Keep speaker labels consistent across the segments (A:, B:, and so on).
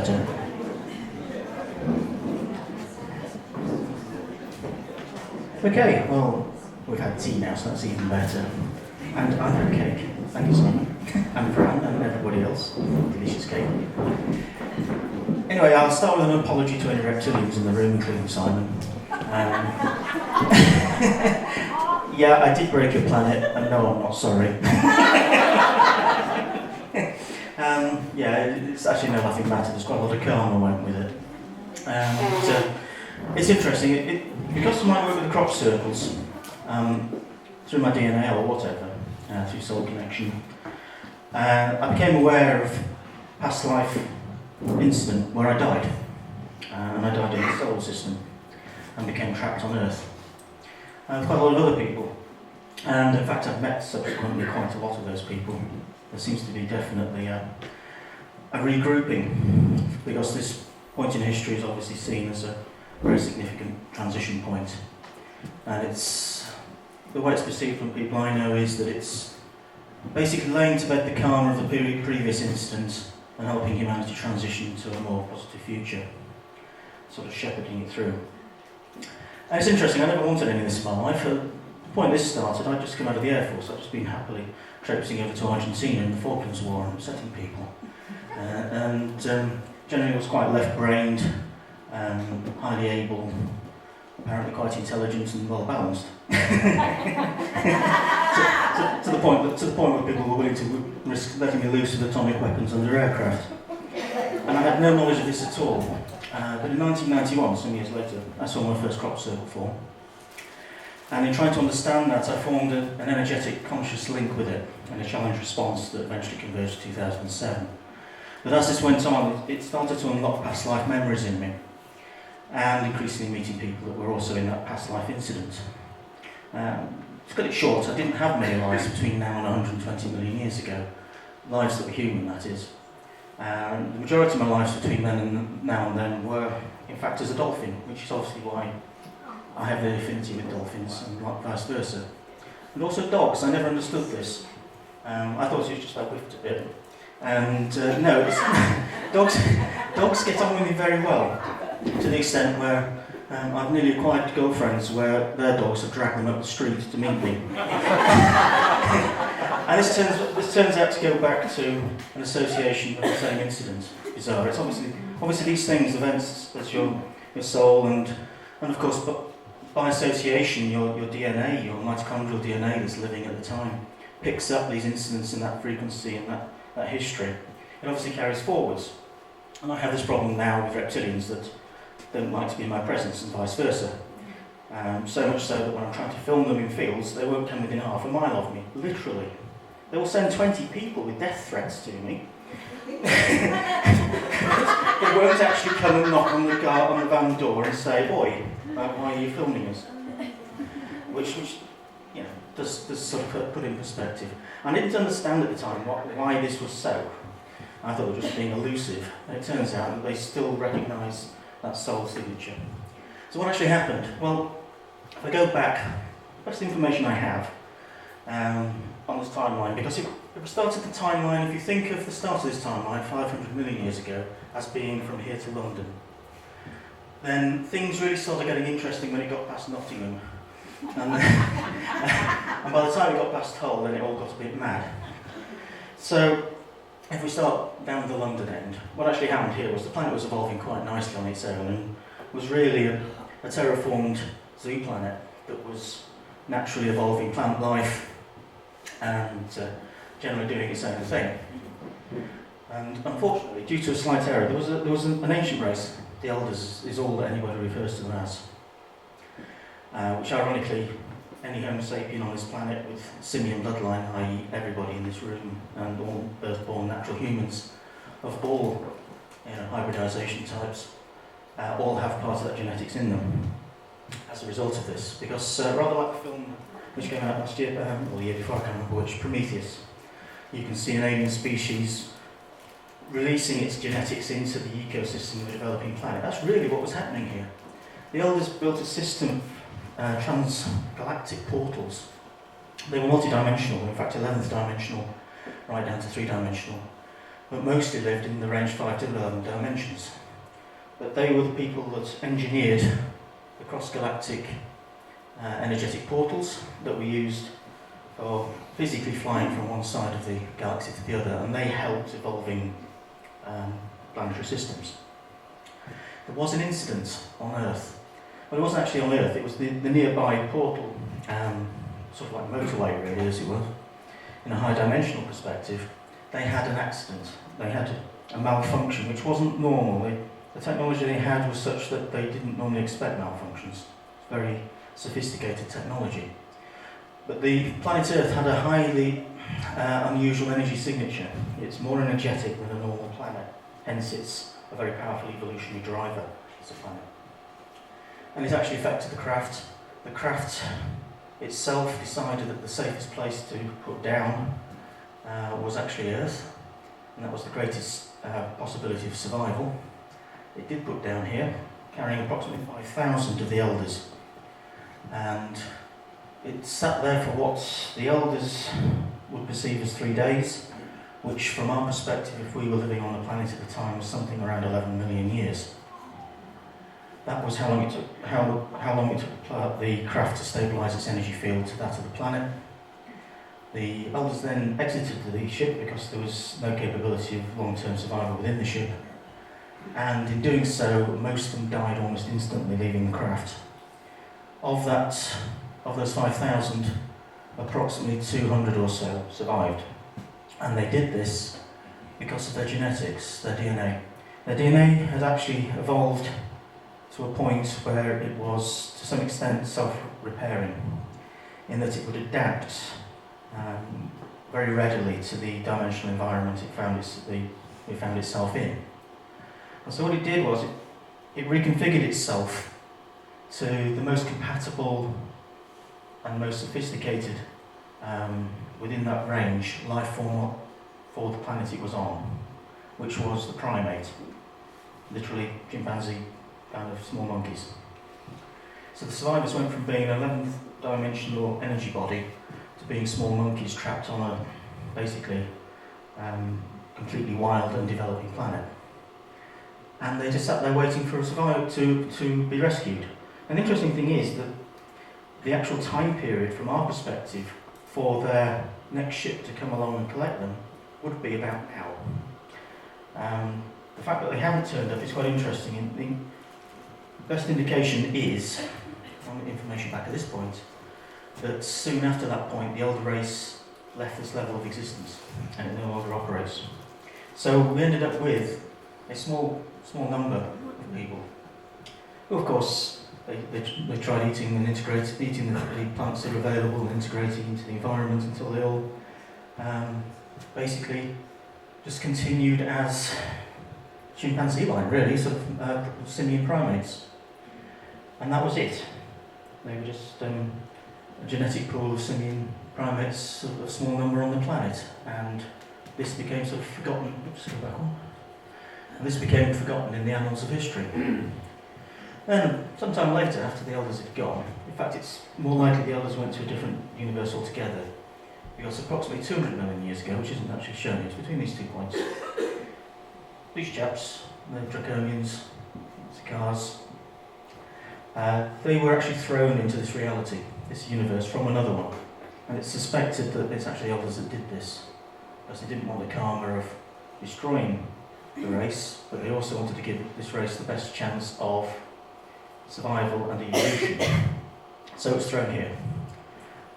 A: better? Okay, well, we've had tea now, so that's even better. And I've had cake. Thank you, Simon. And Fran, and everybody else. Delicious cake. Anyway, I'll start with an apology to any reptilians in the room, including Simon. Yeah, I did break your planet, and no, I'm not sorry. Yeah, it's actually no laughing matter. There's quite a lot of karma went with it. So it's interesting. Because of my work with the crop circles, through my DNA or whatever, through soul connection, I became aware of past life incident where I died, and I died in the solar system and became trapped on Earth. And quite a lot of other people, and in fact I've met subsequently quite a lot of those people. There seems to be definitely a regrouping, because this point in history is obviously seen as a very significant transition point. And it's the way it's perceived from people I know is that it's basically laying to bed the karma of the previous incident and helping humanity transition to a more positive future, sort of shepherding it through. And it's interesting, I never wanted any of this in my life. At the point this started, I'd just come out of the Air Force. I'd just been happily traipsing over to Argentina in the Falklands War and upsetting people. Generally was quite left-brained, highly able, apparently quite intelligent and well-balanced. to the point where people were willing to risk letting me loose with atomic weapons under aircraft. And I had no knowledge of this at all. But in 1991, some years later, I saw my first crop circle form. And in trying to understand that, I formed an energetic conscious link with it and a challenge response that eventually converged to 2007. But as this went on, it started to unlock past life memories in me, and increasingly meeting people that were also in that past life incident. To cut it short, I didn't have many lives between now and 120 million years ago, lives that were human, that is. The majority of my lives between then and now and then were, in fact, as a dolphin, which is obviously why I have the affinity with dolphins and vice versa. And also dogs, I never understood this. I thought it was just I whiffed a bit. And no, dogs get on with me very well, to the extent where I've nearly acquired girlfriends where their dogs have dragged them up the street to meet me. And this turns out to go back to an association of the same incident. Bizarre. It's obviously these things, events, that's your soul, and of course, by association, your DNA, your mitochondrial DNA that's living at the time, picks up these incidents in that frequency and that history. It obviously carries forwards. And I have this problem now with reptilians that don't like to be in my presence and vice versa. So much so that when I'm trying to film them in fields, they won't come within half a mile of me, literally. They will send 20 people with death threats to me. They won't actually come and knock on the van door and say, "Oi, why are you filming us?" Which you know, does sort of put in perspective. I didn't understand at the time why this was so. I thought it was just being elusive. And it turns out that they still recognise that soul signature. So what actually happened? Well, if I go back, that's the information I have on this timeline, because if we start at the timeline, if you think of the start of this timeline 500 million years ago as being from here to London, then things really started getting interesting when it got past Nottingham. And by the time it got past Hull, then it all got a bit mad. So if we start down the London end, what actually happened here was the planet was evolving quite nicely on its own and was really a terraformed zoo planet that was naturally evolving plant life and generally doing its own thing. And unfortunately, due to a slight error, there was an ancient race. The Elders is all that anybody refers to them as. Which ironically, any Homo sapien on this planet with simian bloodline, i.e. everybody in this room, and all earth-born natural humans of all hybridization types, all have part of that genetics in them as a result of this. Because rather like the film which came out last year, or the year before, I can't remember which, Prometheus, you can see an alien species releasing its genetics into the ecosystem of a developing planet. That's really what was happening here. The Elders built a system of transgalactic portals. They were multi-dimensional, in fact 11th dimensional, right down to 3-dimensional. but mostly lived in the range 5 to 11 dimensions. But they were the people that engineered the cross-galactic energetic portals that we used for physically flying from one side of the galaxy to the other, and they helped evolving planetary systems. There was an incident on Earth. Well, it wasn't actually on Earth, it was the nearby portal, sort of like motorway really, as it were. In a high dimensional perspective, they had an accident. They had a malfunction which wasn't normal. The technology they had was such that they didn't normally expect malfunctions. It's very sophisticated technology. But the planet Earth had a highly unusual energy signature. It's more energetic than a normal planet, hence it's a very powerful evolutionary driver as a planet. And it actually affected the craft. The craft itself decided that the safest place to put down was actually Earth, and that was the greatest possibility of survival. It did put down here, carrying approximately 5,000 of the elders, and it sat there for what the elders would perceive as 3 days, which from our perspective, if we were living on the planet at the time, was something around 11 million years. That was how long it took, how long it took the craft to stabilise its energy field to that of the planet. The elders then exited the ship because there was no capability of long-term survival within the ship, and in doing so, most of them died almost instantly, leaving the craft. Of those 5,000, approximately 200 or so survived, and they did this because of their genetics, their DNA. Their DNA had actually evolved to a point where it was, to some extent, self-repairing, in that it would adapt very readily to the dimensional environment it found itself in. And so what it did was it reconfigured itself to the most compatible and most sophisticated, within that range, life form for the planet it was on, which was the primate, literally chimpanzee kind of small monkeys. So the survivors went from being an 11th dimensional energy body to being small monkeys trapped on a basically completely wild and developing planet. And they just sat there waiting for a survivor to be rescued. An interesting thing is that the actual time period from our perspective for their next ship to come along and collect them would be about now. The fact that they haven't turned up is quite interesting. The best indication is, on the information back at this point, that soon after that point the older race left this level of existence and it no longer operates. So we ended up with a small number of people who, of course, they tried eating the plants that were available and integrating into the environment until they all basically just continued as chimpanzee line, really, sort of simian primates. And that was it. They were just a genetic pool of simian primates, a small number on the planet, and this became sort of forgotten. Oops, go back on. And this became forgotten in the annals of history. Then, sometime later, after the elders had gone, in fact, it's more likely the elders went to a different universe altogether, because approximately 200 million years ago, which isn't actually shown, it's between these 2 points, these chaps, the draconians, cars, they were actually thrown into this reality, this universe, from another one. And it's suspected that it's actually elders that did this, because they didn't want the karma of destroying the race, but they also wanted to give this race the best chance of survival and evolution. So it was thrown here,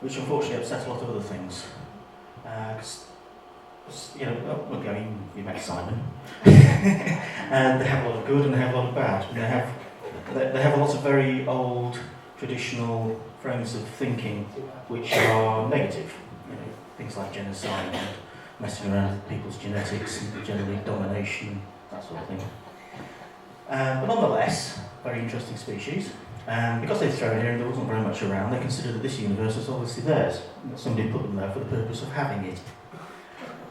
A: which unfortunately upset a lot of other things. You met Simon. And they have a lot of good and they have a lot of bad. They have a lot of very old, traditional frames of thinking which are negative. Things like genocide and messing around with people's genetics and generally domination, that sort of thing. But nonetheless, very interesting species. Because they're thrown here and there wasn't very much around, they considered that this universe was obviously theirs. That somebody put them there for the purpose of having it.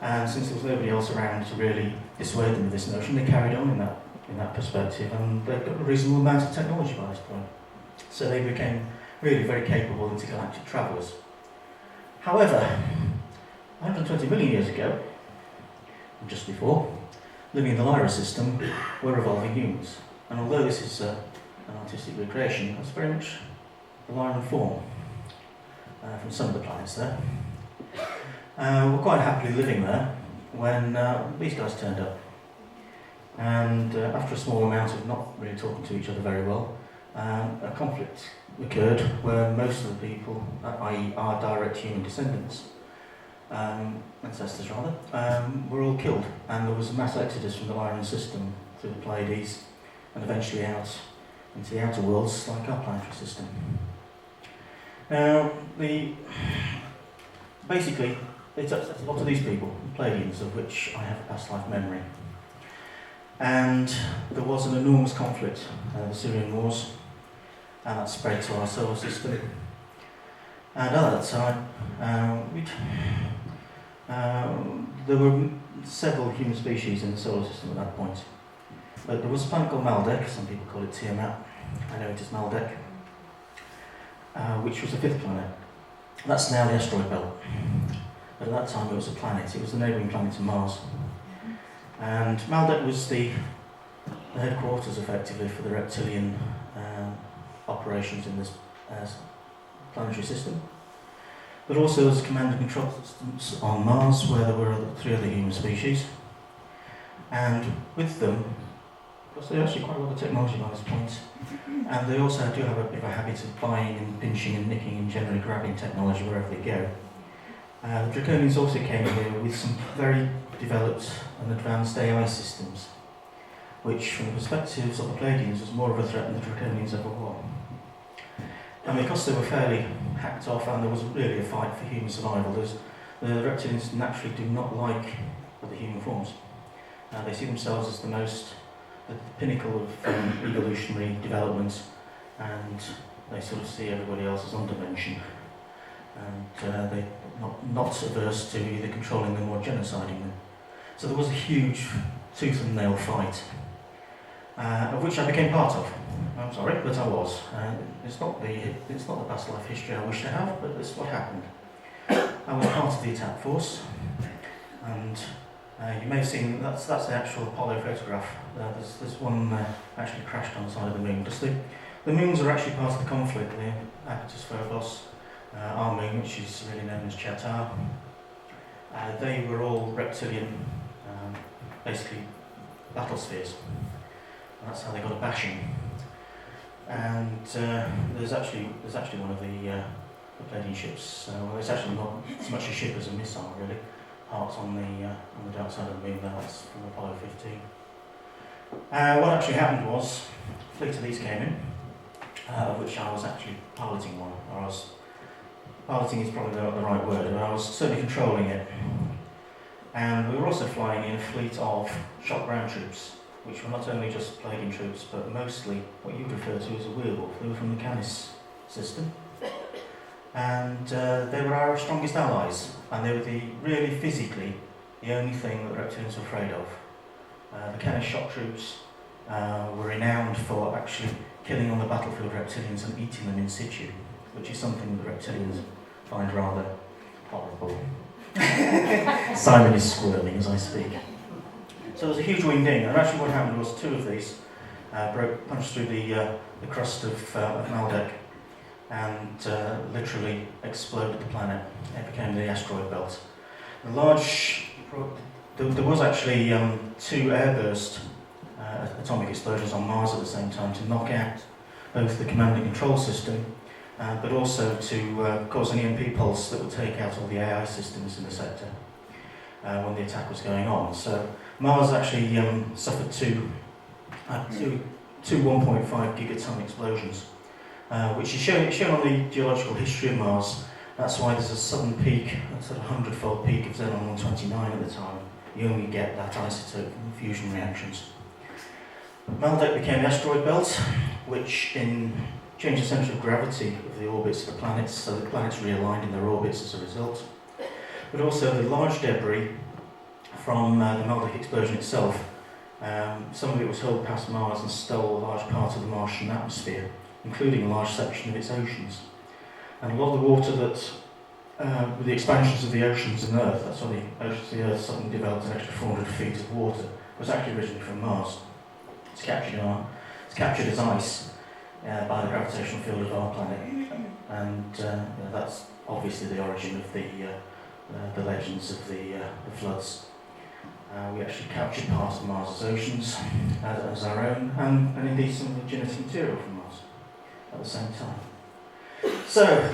A: And since there was nobody else around to really dissuade them of this notion, they carried on in that perspective, and they've got a reasonable amount of technology by this point. So they became really very capable intergalactic travellers. However, 120 million years ago, and just before, living in the Lyra system, were evolving humans. And although this is an artistic recreation, that's very much the Lyran form from some of the planets there. We're quite happily living there when these guys turned up. And after a small amount of not really talking to each other very well, a conflict occurred where most of the people, i.e. our direct human descendants, ancestors rather, were all killed, and there was a mass exodus from the Lyran system through the Pleiades and eventually out into the outer worlds like our planetary system. Now, basically, it's a lot of these people, Pleiadians, of which I have a past life memory. And there was an enormous conflict, the Syrian Wars, and that spread to our solar system. And at that time, there were several human species in the solar system at that point. But there was a planet called Maldek, some people call it Tiamat, I know it is Maldek, which was the fifth planet. That's now the asteroid belt. But at that time it was a planet, it was the neighbouring planet to Mars. And Maldek was the headquarters, effectively, for the reptilian operations in this planetary system. But also there was command and control systems on Mars, where there were 3 other human species. And with them, because there's actually quite a lot of technology by this point, and they also do have a bit of a habit of buying and pinching and nicking and generally grabbing technology wherever they go. The Draconians also came here with some very developed and advanced AI systems, which from the perspectives of the Pleiadians was more of a threat than the Draconians ever were. And because they were fairly hacked off and there was really a fight for human survival, the reptilians naturally do not like other human forms. They see themselves as the pinnacle of evolutionary development, and they sort of see everybody else as on dimension. And they're not averse to either controlling them or genociding them. So there was a huge tooth and nail fight, of which I became part of. I'm sorry, but I was. It's not the past life history I wish to have, but it's what happened. I was part of the attack force, and you may have seen that's the actual Apollo photograph. There's one actually crashed on the side of the moon. The moons are actually part of the conflict. The Apatus Phobos, our moon, which is really known as Chatar. They were all reptilian, basically bathyspheres. That's how they got a bashing. And there's actually one of the Pleiadian ships. Well, it's actually not so much a ship as a missile, really. Parked on the dark side of the moon. That's from Apollo 15. What actually happened was, a fleet of these came in, of which I was actually piloting one. Piloting is probably not the right word, but I was certainly controlling it. And we were also flying in a fleet of shock ground troops, which were not only just Pleiadian troops, but mostly what you would refer to as a werewolf. They were from the Canis system. And they were our strongest allies, and they were really physically the only thing that the reptilians were afraid of. The Canis shock troops were renowned for actually killing on the battlefield reptilians and eating them in situ, which is something the reptilians find rather horrible. Simon is squirming as I speak. So there was a huge wingding, and actually what happened was 2 of these punched through the crust of Maldek and literally exploded the planet. It became the asteroid belt. There was actually 2 airburst atomic explosions on Mars at the same time to knock out both the command and control system, but also to cause an EMP pulse that would take out all the AI systems in the sector when the attack was going on. So Mars actually suffered two 1.5 gigaton explosions, which is shown on the geological history of Mars. That's why there's a sudden peak, a sort of 100-fold peak of xenon-129 at the time. You only get that isotope from fusion reactions. Maldek became the asteroid belt, which changed the centre of gravity of the orbits of the planets, so the planets realigned in their orbits as a result. But also the large debris from the Maldek explosion itself, some of it was hurled past Mars and stole a large part of the Martian atmosphere, including a large section of its oceans. And a lot of the water that with the expansions of the oceans and Earth, that's why the oceans of the Earth suddenly developed an extra 400 feet of water. It was actually originally from Mars. It's captured as ice by the gravitational field of our planet, and that's obviously the origin of the legends of the floods. We actually captured part of Mars's oceans as our own, and indeed some of the genetic material from Mars at the same time. So,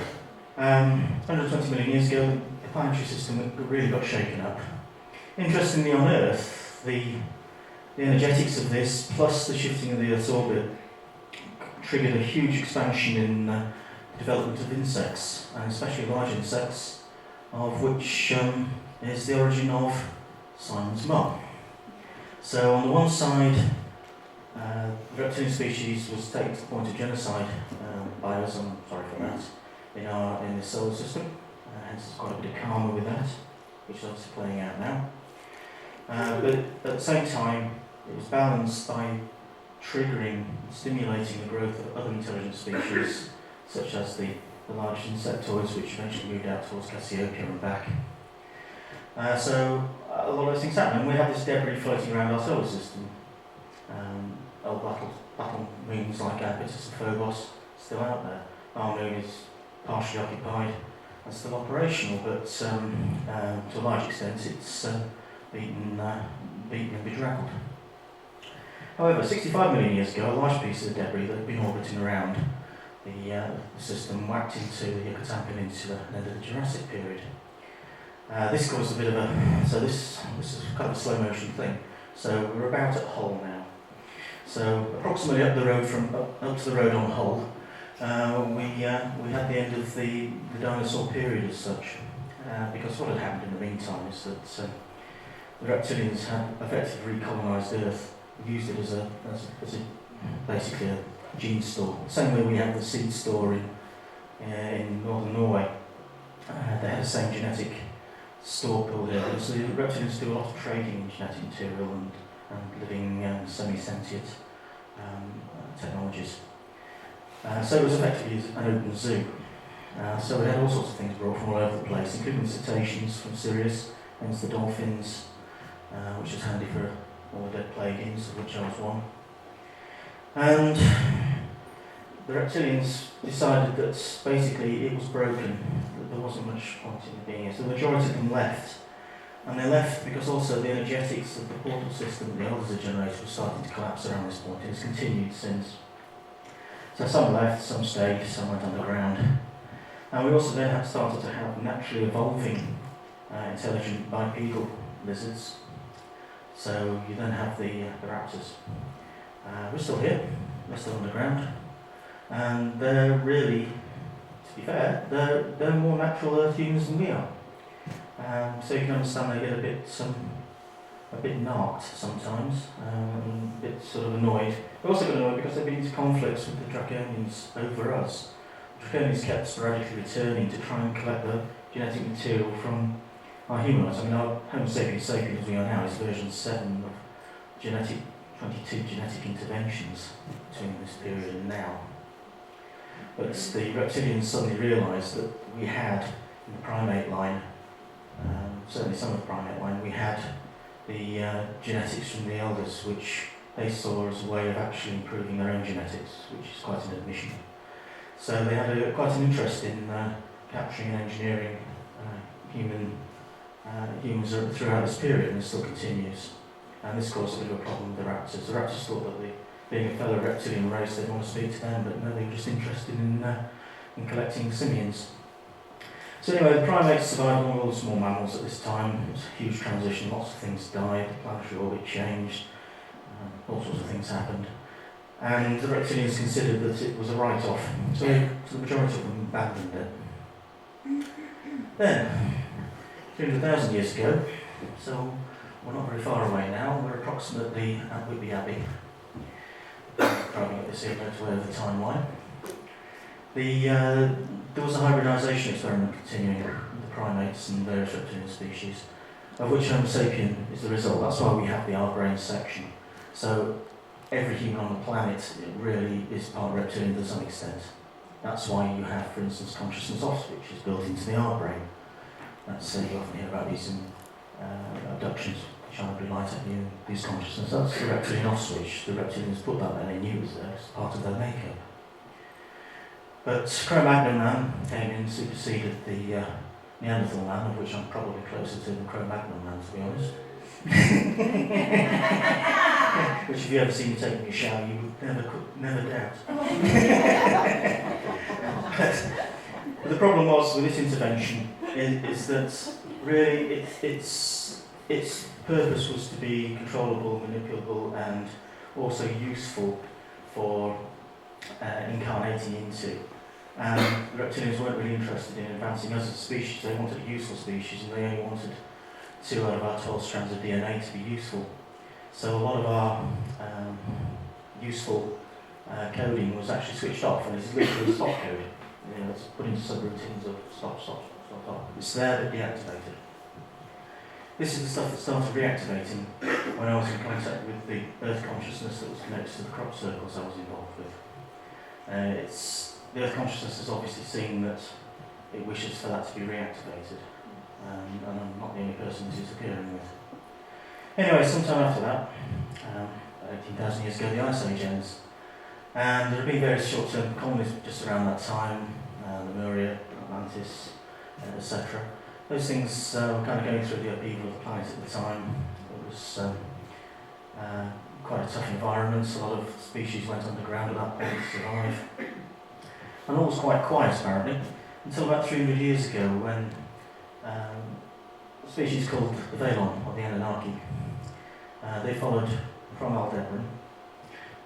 A: 120 million years ago, the planetary system really got shaken up. Interestingly, on Earth, the energetics of this, plus the shifting of the Earth's orbit, triggered a huge expansion in the development of insects, and especially large insects, of which is the origin of Simon's mum. So on the one side, the reptilian species was taken to the point of genocide by us, I'm sorry for that, in the solar system. Hence there's quite a bit of karma with that, which is obviously playing out now. But at the same time, it was balanced by triggering, stimulating the growth of other intelligent species, such as the large insectoids, which eventually moved out towards Cassiopeia and back. So a lot of those things happen, and we have this debris floating around our solar system. Old battle moons like Iapetus and Phobos still out there. Our moon is partially occupied and still operational, but to a large extent it's beaten and bedraggled. However, 65 million years ago, a large piece of the debris that had been orbiting around the system whacked into the Yucatan Peninsula at the end of the Jurassic period. This caused a bit of a... So this is kind of a slow motion thing. So we're about at Hull now. So approximately up the road up to the road on Hull, we had the end of the dinosaur period as such. Because what had happened in the meantime is that the reptilians had effectively recolonised Earth. We used it as basically a gene store. Same way we have the seed store in northern Norway. They had the same genetic store built in. So the reptilians do a lot of trading in genetic material and living semi-sentient technologies. So it was effectively an open zoo. So we had all sorts of things brought from all over the place, including cetaceans from Sirius, hence the dolphins, which is handy for all the dead plagueins, of which I was one. And the reptilians decided that basically it was broken, that there wasn't much point in being here. So the majority of them left. And they left because also the energetics of the portal system that the elders had generated was starting to collapse around this point, and it's continued since. So some left, some stayed, some went underground. And we also then started to have naturally evolving intelligent bipedal lizards. So you then have the raptors. We're still here, we're still underground, and they're really, to be fair, they're more natural Earth humans than we are. So you can understand they get a bit narked sometimes, a bit sort of annoyed. They're also get annoyed because they've been into conflicts with the Draconians over us. The Draconians kept sporadically returning to try and collect the genetic material from our humanoids. I mean, our Homo sapiens sapiens we are now is version 7 of 22 genetic interventions between this period and now. But the reptilians suddenly realised that we had, in the primate line, certainly some of the primate line, we had the genetics from the elders, which they saw as a way of actually improving their own genetics, which is quite an admission. So they had quite an interest in capturing and engineering humans throughout this period, and it still continues. And this caused a bit of a problem with the raptors. The raptors thought that being a fellow reptilian race, they'd want to speak to them, but no, they were just interested in collecting simians. So anyway, the primates survived along with all the small mammals at this time. It was a huge transition, lots of things died, the planetary orbit changed, all sorts of things happened. And the reptilians considered that it was a write-off, so the majority of them abandoned it. Then, 300,000 years ago, so we're not very far away now, we're approximately at Whitby Abbey. Driving up this here way over the timeline. There was a hybridization experiment continuing with the primates and various reptilian species, of which Homo sapien is the result. That's why we have the R-brain section. So every human on the planet really is part reptilian to some extent. That's why you have, for instance, consciousness off switch is built into the R brain. That's you often hear about these in abductions, shine blue light at you, lose consciousness. That's the reptilian off switch. The reptilians put that there, they knew it was there, it's part of their makeup. But Cro-Magnon man came in and superseded the Neanderthal man, of which I'm probably closer to the Cro-Magnon man, to be honest. Which, if you ever seen me taking a shower, you would never doubt. But the problem was with this intervention is that really its purpose was to be controllable, manipulable, and also useful for incarnating into. And the reptilians weren't really interested in advancing us as a species. They wanted a useful species, and they only wanted 2 out of our 12 strands of DNA to be useful. So a lot of our useful coding was actually switched off, and it's literally stop coding. You know, it's put into subroutines of stop. It's there but deactivated. This is the stuff that started reactivating when I was in contact with the Earth consciousness that was connected to the crop circles I was involved with. The Earth consciousness has obviously seen that it wishes for that to be reactivated, and I'm not the only person this is occurring with. Anyway, sometime after that, about 18,000 years ago, the Ice Age ends, and there have been various short-term colonies just around that time, Lemuria, Atlantis, etc. Those things were kind of going through the upheaval of the planet at the time. It was quite a tough environment. A lot of species went underground at that point to survive. And all was quite quiet, apparently, until about 300 years ago when a species called the Velon, or the Anunnaki, they followed from Aldebaran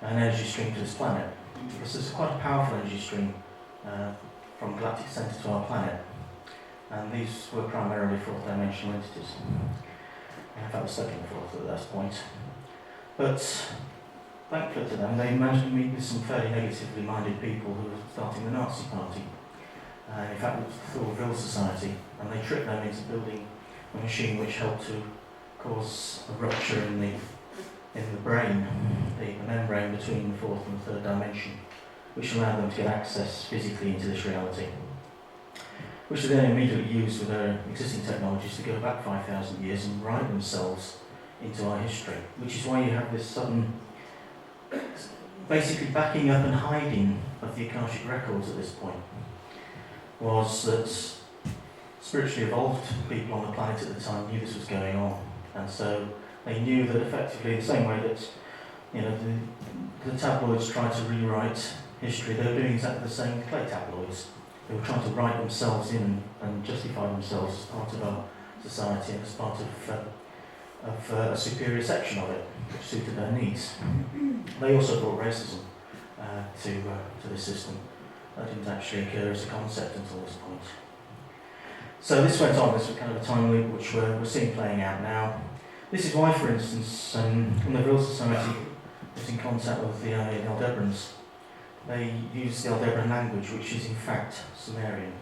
A: an energy stream to this planet. Because there's quite a powerful energy stream from galactic centre to our planet. And these were primarily fourth dimensional entities. In fact, we're stuck in the fourth at that point. But thankfully to them, they managed to meet with some fairly negatively minded people who were starting the Nazi Party. In fact, it was the Thorville Society, and they tricked them into building a machine which helped to cause a rupture in the brain, the membrane between the fourth and the third dimension, which allowed them to get access physically into this reality, which they then immediately used with their existing technologies to go back 5,000 years and write themselves into our history, which is why you have this sudden basically backing up and hiding of the Akashic records at this point. Was that spiritually evolved people on the planet at the time knew this was going on, and so they knew that effectively the same way that the tabloids tried to rewrite history, they were doing exactly the same with clay tabloids. They were trying to write themselves in and justify themselves as part of our society and as part of a superior section of it, which suited their needs. They also brought racism to the system. That didn't actually occur as a concept until this point. So this went on, this was kind of a time loop which we're seeing playing out now. This is why, for instance, when the Vril Society was in contact with the Aldebarans, they used the Aldebaran language, which is in fact Sumerian,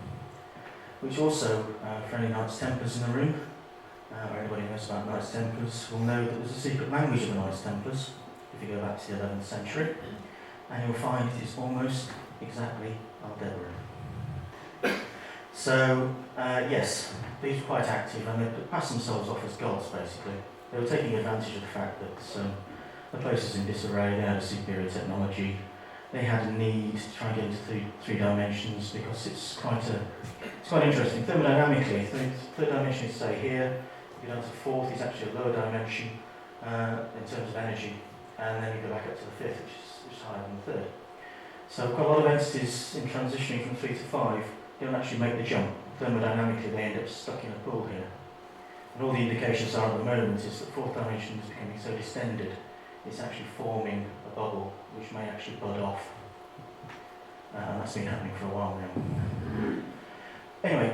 A: which also, for any Knights Templars in the room, or anybody who knows about Knights Templars will know that there's a secret language of the Knights Templars, if you go back to the 11th century, and you'll find it is almost exactly Aldebaran. So, yes, these were quite active, and they passed themselves off as gods, basically. They were taking advantage of the fact that the place was in disarray, they had a superior technology, they had a need to try and get into three dimensions because it's quite interesting. Thermodynamically, the third dimension is, say, here, you go down to the fourth, is actually a lower dimension in terms of energy, and then you go back up to the fifth, which is higher than the third. So quite a lot of entities in transitioning from 3 to 5 don't actually make the jump. Thermodynamically, they end up stuck in a pool here. And all the indications are at the moment is that fourth dimension is becoming so distended, it's actually forming a bubble which may actually bud off. And that's been happening for a while now. Anyway,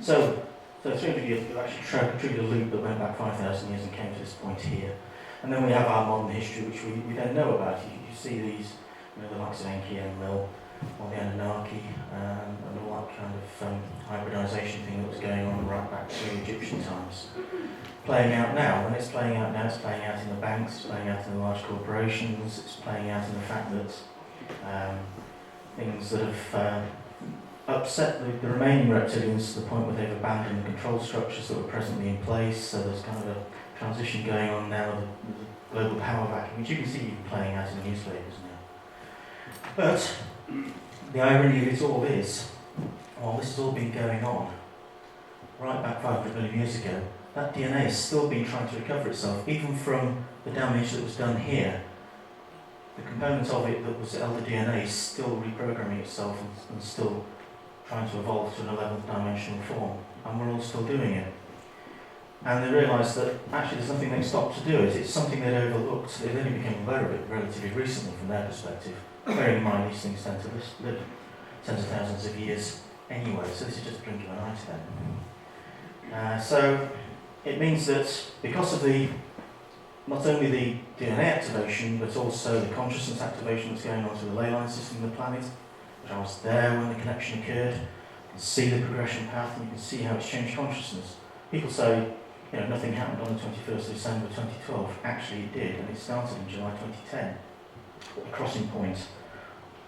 A: so 300 years ago actually triggered a loop that went back 5,000 years and came to this point here. And then we have our modern history, which we then know about. You see these, the likes of Enki and Mill, or the Anunnaki, and all that kind of hybridization thing that was going on right back to Egyptian times. Playing out now, and it's playing out now, it's playing out in the banks, it's playing out in the large corporations, it's playing out in the fact that things that have upset the remaining reptilians to the point where they've abandoned the control structures that were presently in place. So there's kind of a transition going on now, the global power vacuum, which you can see even playing out in the newspapers now. But the irony of it all is, while this has all been going on, right back 500 million years ago, that DNA has still been trying to recover itself, even from the damage that was done here. The component of it that was elder DNA is still reprogramming itself and still trying to evolve to an 11th dimensional form, and we're all still doing it. And they realised that actually there's nothing they stopped to do it. It's something they'd overlooked. They'd only become aware of it relatively recently from their perspective. Bearing in mind these things tend to live tens of thousands of years anyway, so this is just a blink of an eye to them. So it means that because of not only the DNA activation, but also the consciousness activation that's going on through the ley line system of the planet, which I was there when the connection occurred, you can see the progression path and you can see how it's changed consciousness. People say, nothing happened on the 21st of December 2012. Actually it did, and it started in July 2010. But the crossing point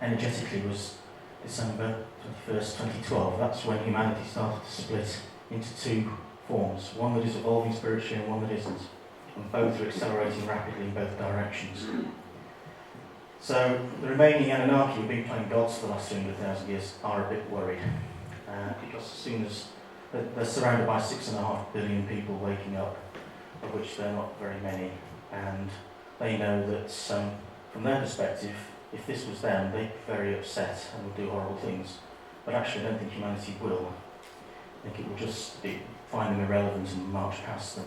A: energetically was December 21st, 2012. That's when humanity started to split into two forms, one that is evolving spiritually and one that isn't. And both are accelerating rapidly in both directions. So the remaining Anunnaki who've been playing gods for the last 200,000 years are a bit worried. Because as soon as they're surrounded by 6.5 billion people waking up, of which they're not very many, and they know that from their perspective, if this was them, they'd be very upset and would do horrible things. But actually I don't think humanity will. I think it will just find them irrelevant and march past them.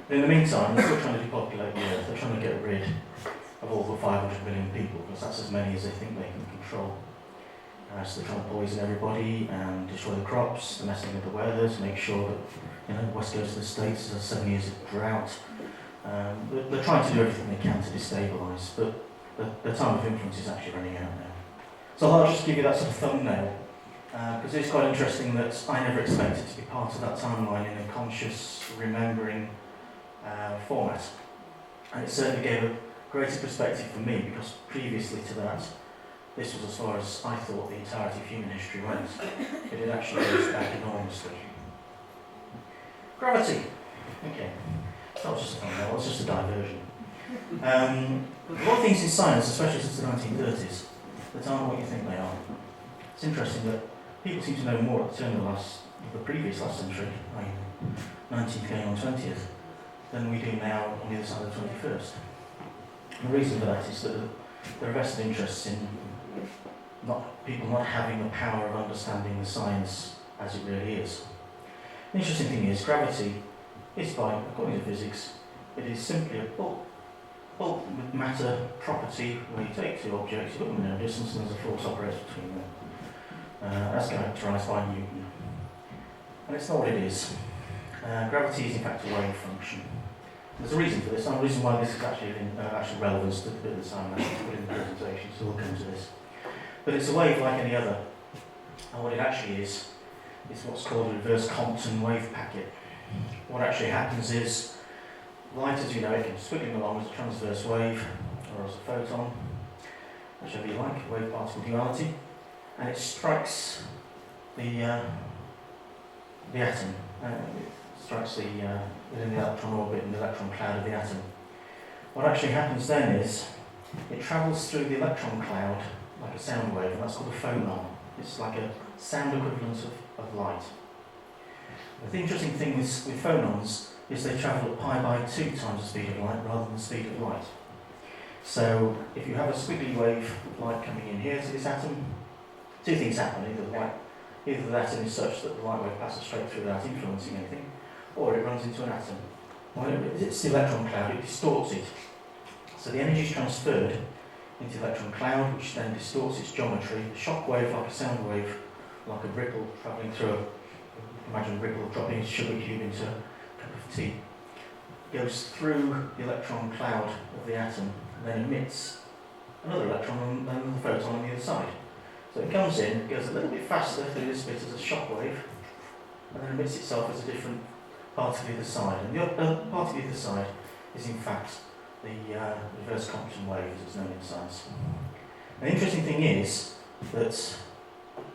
A: But in the meantime, they're still trying to depopulate the Earth. They're trying to get rid of all the 500 million people, because that's as many as they think they can control. So they're trying to poison everybody and destroy the crops, they're messing with the weather to make sure that the West Coast of the States has 7 years of drought. They're trying to do everything they can to destabilise, but the time of influence is actually running out now. So I'll just give you that sort of thumbnail, because it's quite interesting that I never expected to be part of that timeline in a conscious, remembering format. And it certainly gave a greater perspective for me, because previously to that, this was as far as I thought the entirety of human history went. But it actually goes back enormously. Gravity. Okay. That was just a thumbnail, that was just a diversion. A lot of things in science, especially since the 1930s, that aren't what you think they are. It's interesting that people seem to know more at the turn of the previous last century, 19th going on 20th, than we do now on the other side of the 21st. And the reason for that is that there are vested interests in people not having the power of understanding the science as it really is. The interesting thing is, gravity is, according to physics, it is simply a bulk matter property where you take two objects, you put them in a distance, and there's a force operates between them. As characterised by Newton. And it's not what it is. Gravity is in fact a wave function. There's a reason for this, and a reason why this is actually relevance to the bit of the time I put in the presentation, so we'll come to this. But it's a wave like any other, and what it actually is what's called a reverse Compton wave packet. What actually happens is, light as you know it, comes swigging along as a transverse wave, or as a photon, whichever you like, wave particle duality, and it strikes the atom. It strikes within the electron orbit and the electron cloud of the atom. What actually happens then is, it travels through the electron cloud like a sound wave, and that's called a phonon. It's like a sound equivalent of light. The interesting thing with phonons is they travel at pi by 2 times the speed of light rather than the speed of light. So if you have a squiggly wave of light coming in here to this atom, two things happen. Either the atom is such that the light wave passes straight through without influencing anything, or it runs into an atom. When it's the electron cloud, it distorts it. So the energy is transferred into the electron cloud, which then distorts its geometry. The shock wave, like a sound wave, like a ripple travelling through imagine a ripple dropping a sugar cube into a cup of tea, goes through the electron cloud of the atom, and then emits another electron and then another photon on the other side. So it comes in, goes a little bit faster through this bit as a shock wave, and then emits itself as a different part of the other side. And the other part of the other side is in fact the reverse Compton wave, as it's known in science. And the interesting thing is that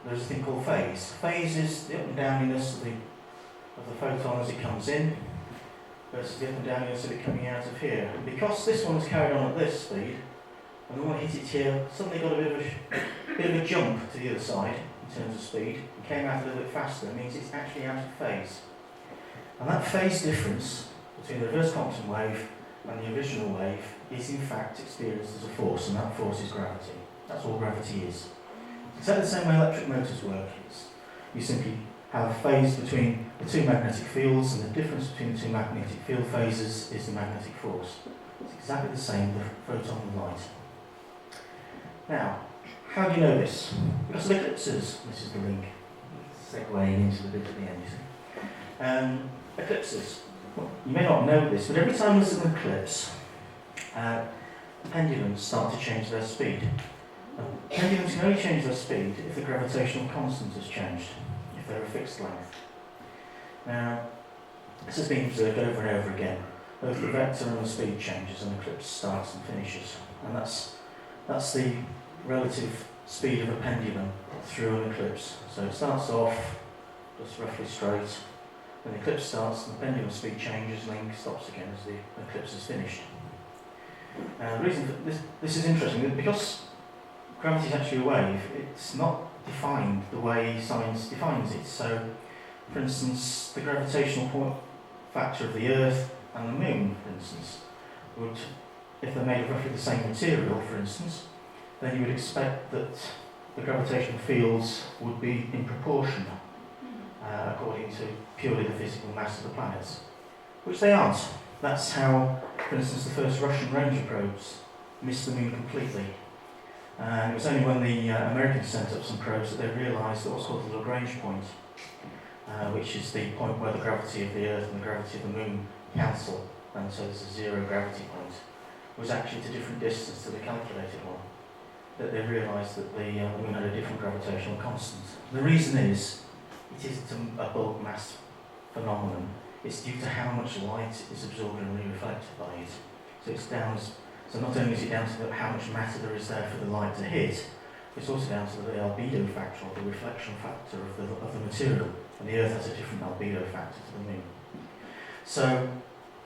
A: there's a thing called phase. Phase is the up and downiness of the photon as it comes in versus the up and downiness of it coming out of here. And because this one was carried on at this speed, and the one hit it here, suddenly got a bit of a jump to the other side in terms of speed, and came out a little bit faster. It means it's actually out of phase. And that phase difference between the reverse Compton wave and the original wave is in fact experienced as a force, and that force is gravity. That's all gravity is. It's exactly the same way electric motors work. You simply have a phase between the two magnetic fields, and the difference between the two magnetic field phases is the magnetic force. It's exactly the same with photon and light. Now, how do you know this? Because of eclipses. This is the link. Segueing into the bit at the end, you see. Eclipses. Well, you may not know this, but every time there's an eclipse, pendulums start to change their speed. Pendulums can only change their speed if the gravitational constant has changed, if they're a fixed length. Now, this has been observed over and over again. Both the vector and the speed changes, and the eclipse starts and finishes. And that's the relative speed of a pendulum through an eclipse. So it starts off just roughly straight, then the eclipse starts, and the pendulum speed changes, and then stops again as the eclipse is finished. The reason for this is interesting, because gravity is actually a wave, it's not defined the way science defines it. So, for instance, the gravitational point factor of the Earth and the Moon, for instance, would, if they're made of roughly the same material, for instance, then you would expect that the gravitational fields would be in proportion according to purely the physical mass of the planets, which they aren't. That's how, for instance, the first Russian Ranger probes missed the Moon completely. And it was only when the Americans sent up some probes that they realised that what's called the Lagrange point, which is the point where the gravity of the Earth and the gravity of the Moon cancel, and so there's a zero gravity point, was actually to different distance to the calculated one, that they realised that the Moon had a different gravitational constant. The reason is, it isn't a bulk mass phenomenon. It's due to how much light is absorbed and reflected by it. So it's down. So not only is it down to how much matter there is there for the light to hit, it's also down to the albedo factor, or the reflection factor of the material. And the Earth has a different albedo factor to the Moon. So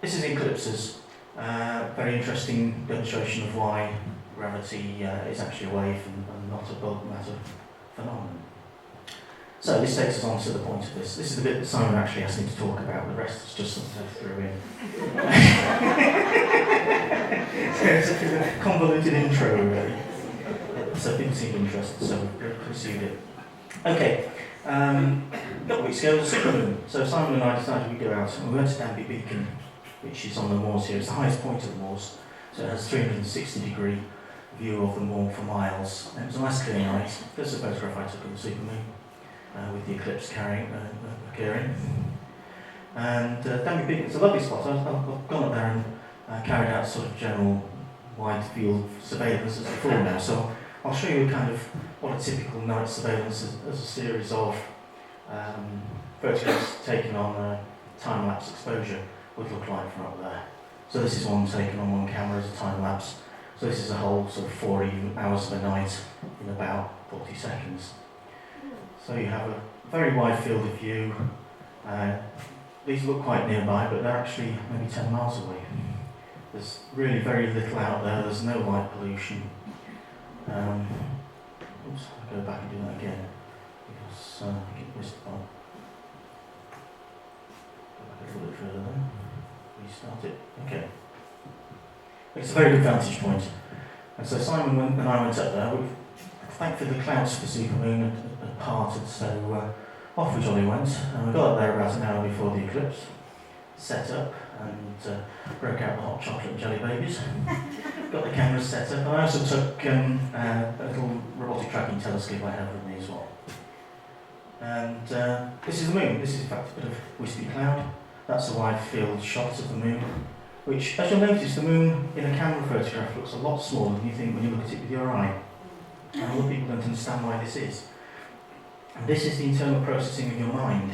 A: this is eclipses. Very interesting demonstration of why gravity is actually a wave and not a bulk matter phenomenon. So this takes us on to the point of this. This is the bit that Simon actually asked me to talk about. The rest is just something I threw in. So it's a convoluted intro, really. So people seemed interested, so we pursued it. Okay, a couple of weeks ago, was a supermoon. So Simon and I decided we'd go out, and we went to Danby Beacon, which is on the moors here. It's the highest point of the moors, so it has a 360-degree view of the moor for miles. And it was a nice clear night. There's a photograph I took of the supermoon. With the eclipse occurring. And Danby Beacon, it's a lovely spot. I've gone up there and carried out sort of general wide field surveillance as before now. So I'll show you kind of what a typical night surveillance is, as a series of photographs taken on time-lapse exposure would look like from up there. So this is one taken on one camera as a time-lapse. So this is a whole sort of 4 hours of a night in about 40 seconds. So you have a very wide field of view. These look quite nearby, but they're actually maybe 10 miles away. There's really very little out there. There's no light pollution. Oops, I'll go back and do that again, because I think it missed one. Go back a little bit further then. Restart it. Okay. It's a very good vantage point. And so Simon and I went up there. Thankfully the clouds for supermoon had parted, so off we jolly went. And we got up there about an hour before the eclipse, set up and broke out the hot chocolate and jelly babies. Got the cameras set up. I also took a little robotic tracking telescope I have with me as well. And this is the moon. This is in fact a bit of wispy cloud. That's a wide field shot of the moon, which, as you'll notice, the moon in a camera photograph looks a lot smaller than you think when you look at it with your eye. And a lot of people don't understand why this is. And this is the internal processing of your mind.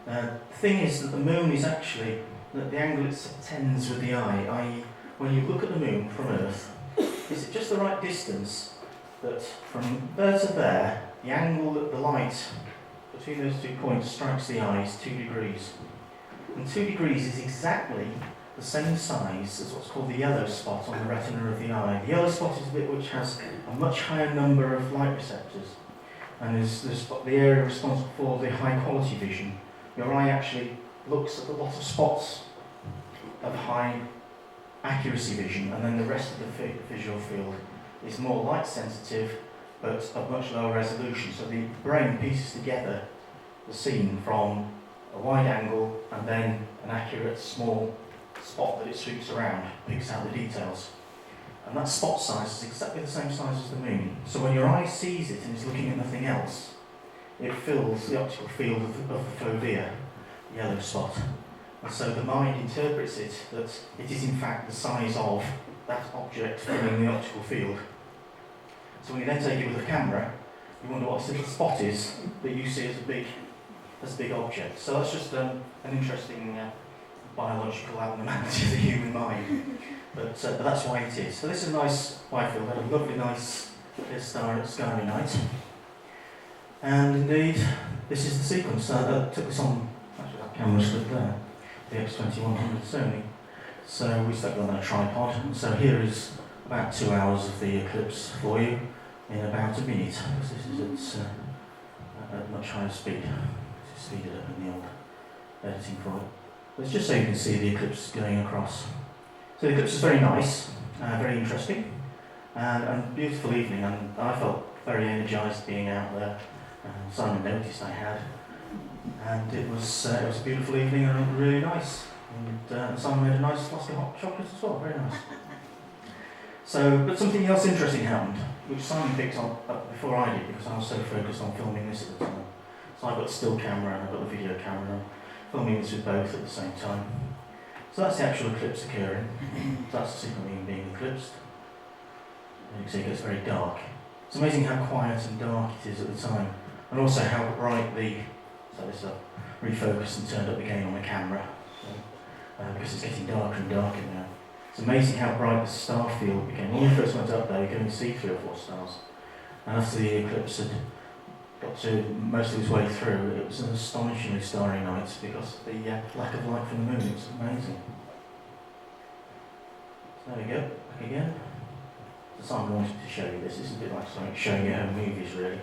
A: The thing is that the moon is actually, that the angle it tends with the eye, i.e. when you look at the moon from Earth, is it just the right distance that from there to there, the angle that the light between those 2 points strikes the eye is 2 degrees. And 2 degrees is exactly the same size as what's called the yellow spot on the retina of the eye. The yellow spot is the bit which has a much higher number of light receptors and is the area responsible for the high quality vision. Your eye actually looks at a lot of spots of high accuracy vision, and then the rest of the visual field is more light sensitive but of much lower resolution. So the brain pieces together the scene from a wide angle and then an accurate small spot that it sweeps around, picks out the details. And that spot size is exactly the same size as the moon. So when your eye sees it and is looking at nothing else, it fills the optical field of the fovea, the yellow spot. And so the mind interprets it that it is in fact the size of that object filling the optical field. So when you then take it with a camera, you wonder what this little spot is that you see as a big object. So that's just an interesting biological abnormality of the human mind. But that's why it is. So this is a nice white field. We had a lovely, nice starry night. And indeed, this is the sequence. I took this on, actually that camera stood there, the X2100 Sony. So we stuck it on a tripod. So here is about 2 hours of the eclipse for you in about a minute, because this is at much higher speed. It's speeded up in the old editing for it. But it's just so you can see the eclipse going across. So the eclipse is very nice, very interesting, and beautiful evening, and I felt very energised being out there. Simon noticed I had, and it was a beautiful evening and really nice. And Simon made a nice glass of hot chocolate as well, very nice. So, but something else interesting happened, which Simon picked up before I did, because I was so focused on filming this at the time. So I've got the still camera and I've got the video camera, and I'm filming this with both at the same time. So that's the actual eclipse occurring. So that's the super moon being eclipsed. And you can see it gets very dark. It's amazing how quiet and dark it is at the time, and also how bright so this refocused and turned up again on the camera, because it's getting darker and darker now. It's amazing how bright the star field became. When we first went up there, you could only see 3 or 4 stars. And after the eclipse had got to most of its way through, it was an astonishingly starry night because of the lack of light from the moon. It was amazing. So there we go, back again. So Simon wanted to show you this. It's a bit like showing your home movies, really.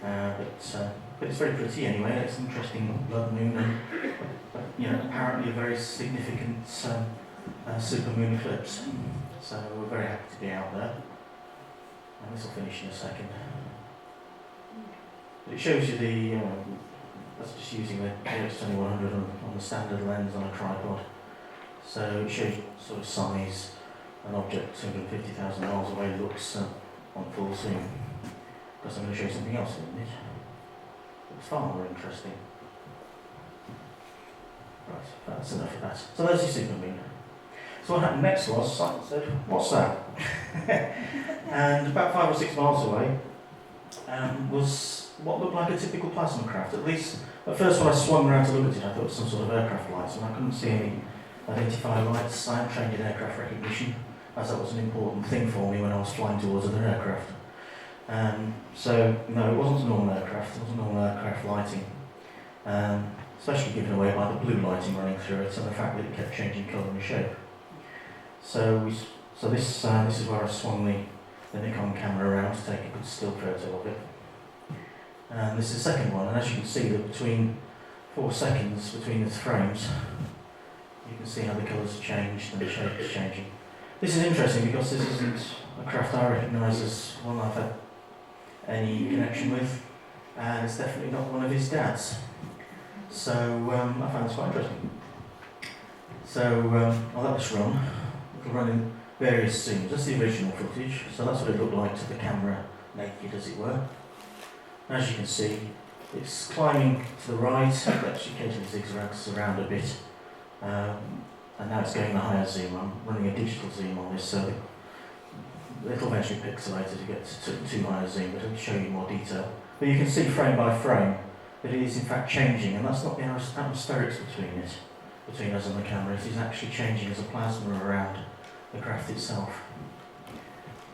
A: But it's very pretty anyway. It's an interesting blood moon, and apparently a very significant super moon eclipse. So we're very happy to be out there. And this will finish in a second. But it shows you that's just using the X2100 on the standard lens on a tripod. So it shows you what sort of size an object 250,000 miles away looks on full zoom. Because I'm going to show you something else in a minute. It's far more interesting. Right, that's enough of that. So there's your super moon. So what happened next was, Simon said, "What's that?" And about 5 or 6 miles away was what looked like a typical plasma craft. At least, at first when I swung around to look at it, I thought it was some sort of aircraft lights, and I couldn't see any identified lights. I am trained in aircraft recognition, as that was an important thing for me when I was flying towards other aircraft. So, no, it wasn't a normal aircraft. It wasn't normal aircraft lighting, especially given away by the blue lighting running through it and the fact that it kept changing colour and shape. So this is where I swung the Nikon camera around to take a good still photo of it. And this is the second one, and as you can see, that between 4 seconds between the frames, you can see how the colours have changed and the shape is changing. This is interesting because this isn't a craft I recognise as one I've had any connection with, and it's definitely not one of his dad's. So I found this quite interesting. So I'll let this run. It'll run in various zooms. That's the original footage, so that's what it looked like to the camera naked, as it were. As you can see, it's climbing to the right, actually occasionally zigzags around a bit, and now it's going the higher zoom. I'm running a digital zoom on this, so it'll eventually pixelate as you get to too high a zoom, but it'll show you more detail. But you can see frame by frame that it is in fact changing, and that's not the atmospherics between us and the camera. It is actually changing as a plasma around the craft itself.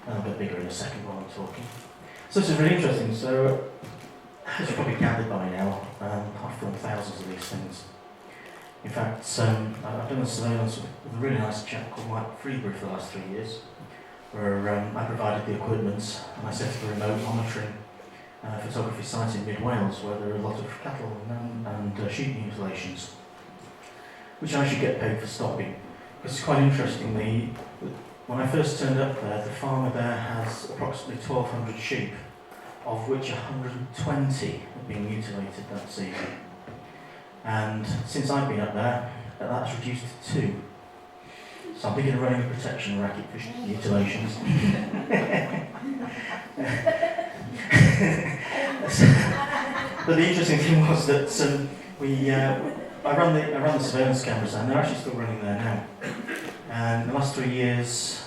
A: and a bit bigger in a second while I'm talking. So this is really interesting. So, as you've probably gathered by now, I've filmed thousands of these things. In fact, I've done a surveillance with a really nice chap called Mike Freebury for the last 3 years, where I provided the equipment and I set up a remote monitoring photography site in mid-Wales, where there are a lot of cattle and sheep mutilations, which I should get paid for stopping. It's quite interesting, when I first turned up there, the farmer there has approximately 1,200 sheep, of which 120 have been mutilated that season. And since I've been up there, that's reduced to 2. So I'm beginning running a protection racket for mutilations. But the interesting thing was that I run the surveillance cameras and they're actually still running there now. And in the last 3 years,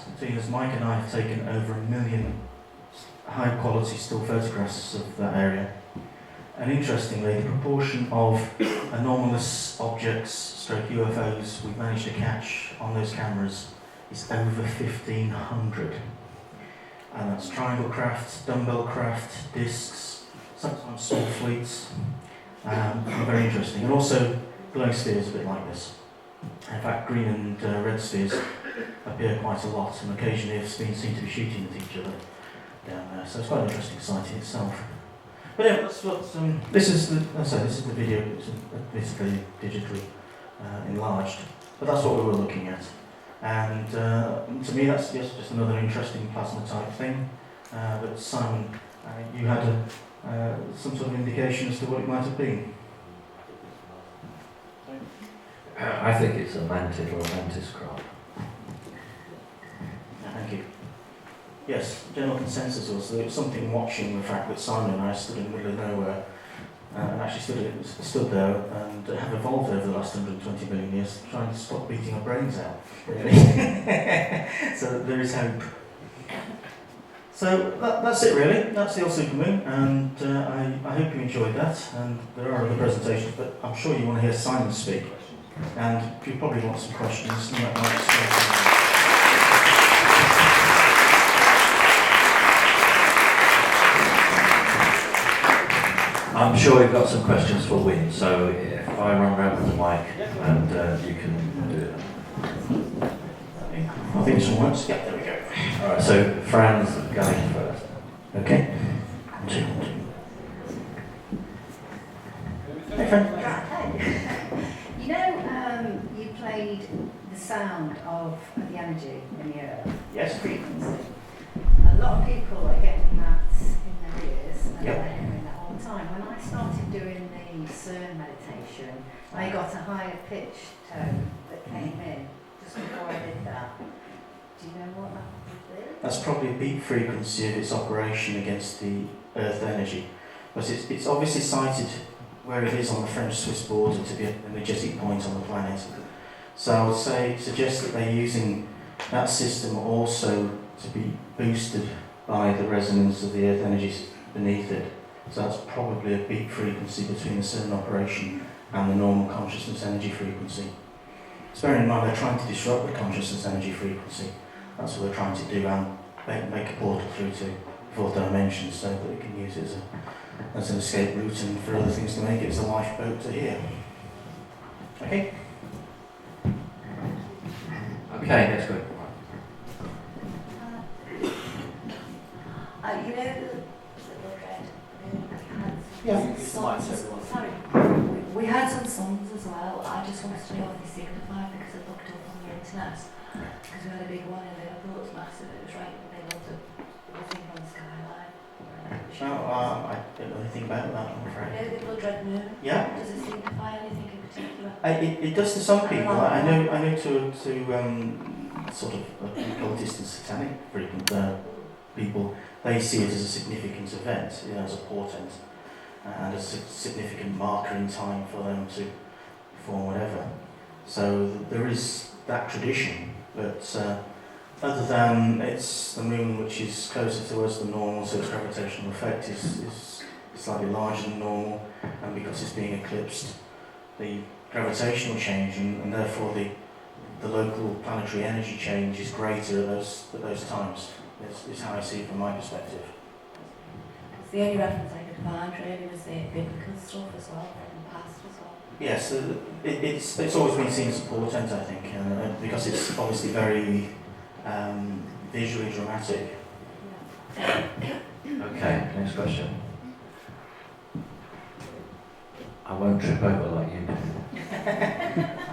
A: Mike and I have taken over 1 million high quality still photographs of that area. And interestingly, the proportion of anomalous objects, stroke UFOs, we've managed to catch on those cameras is over 1,500. And that's triangle craft, dumbbell craft, discs, sometimes small fleets. Very interesting. And also glowing spheres a bit like this. In fact, green and red spheres appear quite a lot, and occasionally have been seen to be shooting at each other down there. So it's quite an interesting sight in itself. But yeah, that's what this is the video. It's basically digitally enlarged, but that's what we were looking at. And to me, that's just another interesting plasma type thing. But Simon, you had some sort of indication as to what it might have been.
B: I think it's a mantid or a mantis crab.
A: Thank you. Yes, general consensus was that it was something watching the fact that Simon and I stood in the middle of nowhere and actually stood there and have evolved over the last 120 million years, trying to stop beating our brains out, really. So there is hope. So that's it really, that's the old supermoon, and I hope you enjoyed that, and there are other presentations, but I'm sure you want to hear Simon speak, and you probably want some questions. And that might
B: I'm sure we've got some questions for Win, so if I run around with the mic and you can do it.
A: I think this one works. Yeah, there we go.
B: Alright, so Fran's going first.
A: Okay. Hey, Fran.
C: You know, you played the sound of the energy in the Earth.
A: Yes.
C: Frequency. A lot of people are getting that in their ears, and
A: Yep.
C: they're hearing that all the time. When I started doing the CERN meditation, I got a higher pitch tone that came in just before I did that. Do you know what that would be?
A: That's probably a beat frequency of its operation against the Earth energy. But it's obviously sited where it is on the French-Swiss border to be an energetic point on the planet. So I would suggest that they're using that system also to be boosted by the resonance of the Earth energies beneath it. So that's probably a beat frequency between the CERN operation and the normal consciousness energy frequency. So bearing in mind they're trying to disrupt the consciousness energy frequency. That's what they're trying to do, and make a portal through to fourth dimension so that they can use it as an escape route and for other things to make it as a lifeboat to here. Okay?
B: Okay, that's good.
C: You know, the red moon,
A: Yeah.
C: sorry, we had some songs as well. I just wanted to know what they signified because I looked up on the internet. Because we had a big one in Liverpool, it was massive, it was right in the middle of the thing on the skyline.
A: I don't know anything about that, I'm
C: You
A: afraid.
C: know the blood red moon?
A: Yeah?
C: Does it signify anything in particular?
A: It does to some people. I know to sort of occultist and satanic frequent people, they see it as a significant event, as a portent, and a significant marker in time for them to perform whatever. So there is that tradition, but other than it's the moon which is closer to us than normal, so its gravitational effect is slightly larger than normal, and because it's being eclipsed, the gravitational change and therefore the local planetary energy change is greater at those times. is how I see it from my perspective.
C: It's the only reference I could find really was the biblical stuff as well, from the past as well.
A: Yes, it's always been seen as a portent, I think, because it's obviously very visually dramatic.
B: Okay, next question. I won't trip over like you do.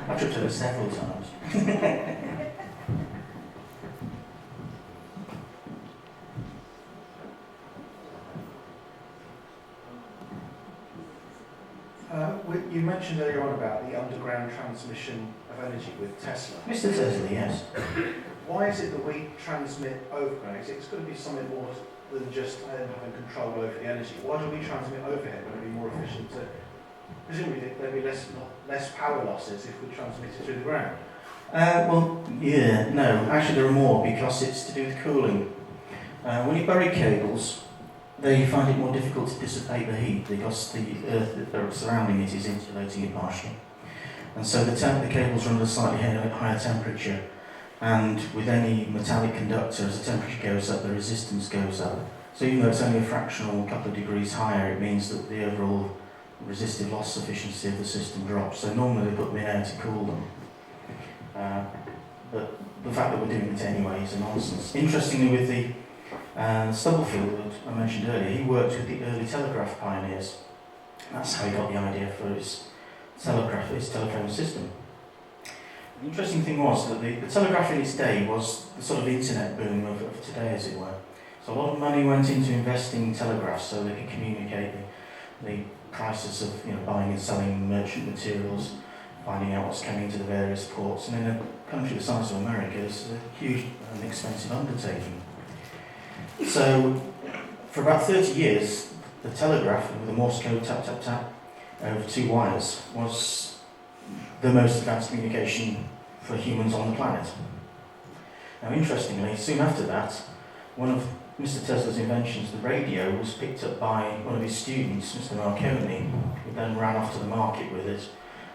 A: I've tripped over several times.
D: You mentioned earlier on about the underground transmission of energy with Tesla.
A: Mr. Tesla, yes.
D: Why is it that we transmit overground? It's got to be something more than just having control over the energy. Why do we transmit overhead when it would be more efficient to... Presumably there'd be less power losses if we transmit it through the ground.
A: No, actually there are more because it's to do with cooling. When you bury cables, they find it more difficult to dissipate the heat because the earth surrounding it is insulating it partially. And so the cables are under slightly higher temperature, and with any metallic conductor, as the temperature goes up, the resistance goes up. So even though it's only a fractional couple of degrees higher, it means that the overall resistive loss efficiency of the system drops. So normally they put them in air to cool them. But the fact that we're doing it anyway is a nonsense. Interestingly, with the Stubblefield that I mentioned earlier, he worked with the early telegraph pioneers. That's how he got the idea for his telephone system. The interesting thing was that the telegraph in its day was the sort of internet boom of today, as it were. So a lot of money went into investing in telegraphs so they could communicate the prices of buying and selling merchant materials, finding out what's coming to the various ports. And in a country the size of America, it's a huge and expensive undertaking. So, for about 30 years, the telegraph with the Morse code tap, tap, tap over 2 wires was the most advanced communication for humans on the planet. Now, interestingly, soon after that, one of Mr. Tesla's inventions, the radio, was picked up by one of his students, Mr. Marconi, who then ran off to the market with it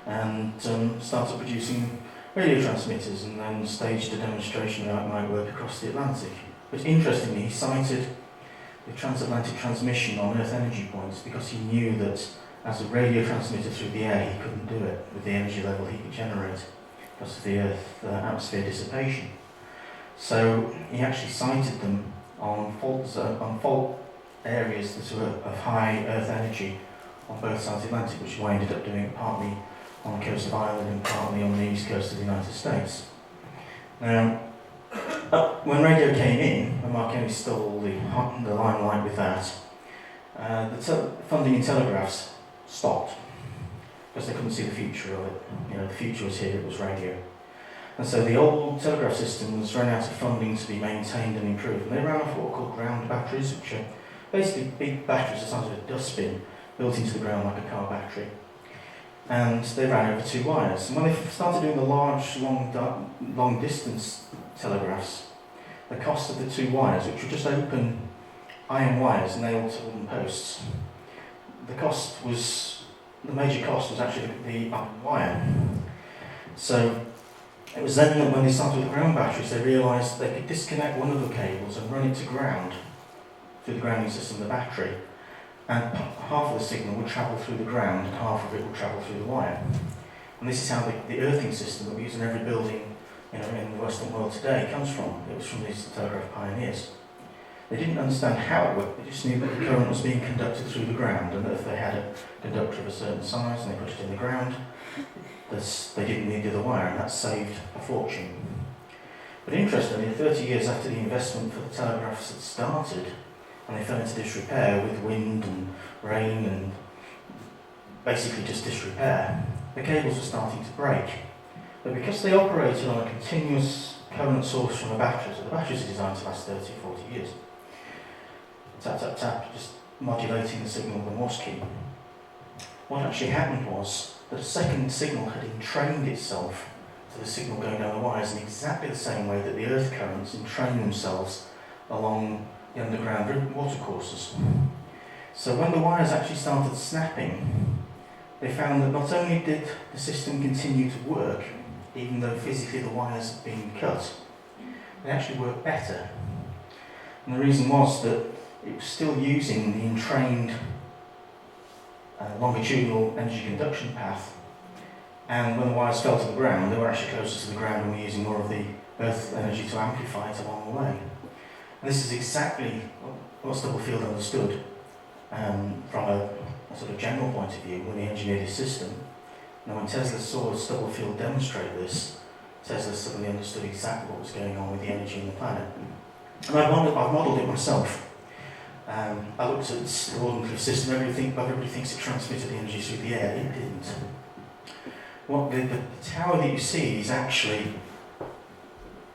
A: and started producing radio transmitters and then staged a demonstration of how it might work across the Atlantic. But interestingly, he cited the transatlantic transmission on Earth energy points because he knew that as a radio transmitter through the air, he couldn't do it with the energy level he could generate because of the Earth atmosphere dissipation. So he actually cited them on fault areas that were of high Earth energy on both sides of the Atlantic, which I ended up doing partly on the coast of Ireland and partly on the east coast of the United States. Now, when radio came in, and Marconi stole the limelight with that, the funding in telegraphs stopped because they couldn't see the future of it. The future was here, it was radio. And so the old telegraph systems ran out of funding to be maintained and improved, and they ran off what were called ground batteries, which are basically big batteries the size of a dustbin built into the ground like a car battery. And they ran over 2 wires. And when they started doing the large, long distance telegraphs, the cost of the 2 wires, which were just open iron wires nailed to wooden posts, the major cost was actually the iron wire. So it was then that when they started with the ground batteries, they realised they could disconnect one of the cables and run it to ground through the grounding system of the battery. And half of the signal would travel through the ground and half of it would travel through the wire. And this is how the earthing system that we use in every building in the Western world today comes from. It was from these telegraph pioneers. They didn't understand how it worked, they just knew that the current was being conducted through the ground, and that if they had a conductor of a certain size and they put it in the ground, they didn't need the other wire, and that saved a fortune. But interestingly, 30 years after the investment for the telegraphs had started, and they fell into disrepair with wind and rain and basically just disrepair, the cables were starting to break. But because they operated on a continuous current source from a battery, so the batteries are designed to last 30, 40 years, tap, tap, tap, just modulating the signal of the Morse key. What actually happened was that a second signal had entrained itself to the signal going down the wires in exactly the same way that the earth currents entrain themselves along the underground watercourses. So when the wires actually started snapping, they found that not only did the system continue to work, even though physically the wires had been cut, they actually worked better. And the reason was that it was still using the entrained longitudinal energy conduction path, and when the wires fell to the ground, they were actually closer to the ground and were using more of the Earth energy to amplify it along the way. And this is exactly what Stubblefield understood from a sort of general point of view when he engineered his system. Now when Tesla saw Stubblefield demonstrate this, Tesla suddenly understood exactly what was going on with the energy in the planet. And I've modelled it myself. I looked at the Moon Eclipse system, everybody thinks it transmitted the energy through the air. It didn't. What the tower that you see is actually,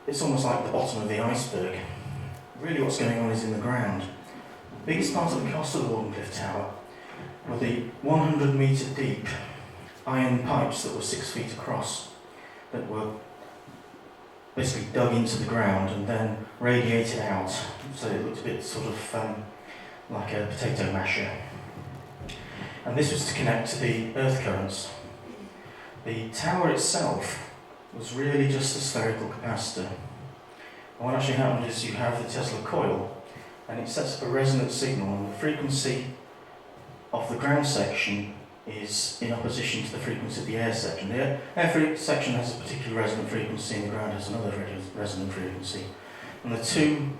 A: it's almost like the bottom of the iceberg. Really what's going on is in the ground. The biggest part of the cost of the Moon Eclipse tower were the 100 metre deep iron pipes that were 6 feet across, that were basically dug into the ground and then radiated out, so it looked a bit sort of like a potato masher. And this was to connect to the earth currents. The tower itself was really just a spherical capacitor. And what actually happened is you have the Tesla coil, and it sets up a resonant signal, and the frequency of the ground section is in opposition to the frequency of the air section. The air section has a particular resonant frequency, and the ground has another resonant frequency. And the two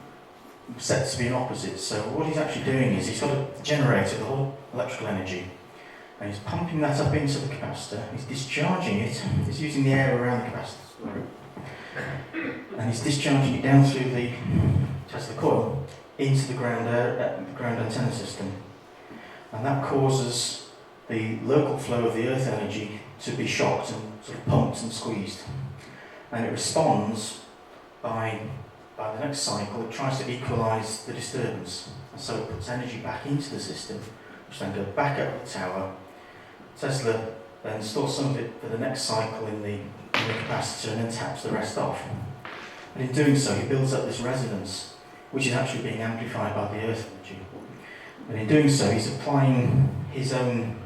A: set to be in opposites. So what he's actually doing is he's got a generator, the whole electrical energy, and he's pumping that up into the capacitor. He's discharging it. He's using the air around the capacitor, and he's discharging it down through the Tesla coil into the ground antenna system, and that causes the local flow of the earth energy to be shocked and sort of pumped and squeezed, and it responds by the next cycle. It tries to equalise the disturbance, and so it puts energy back into the system, which then goes back up the tower. Tesla then stores some of it for the next cycle in the capacitor and then taps the rest off. And in doing so, he builds up this resonance, which is actually being amplified by the earth energy. And in doing so, he's applying his own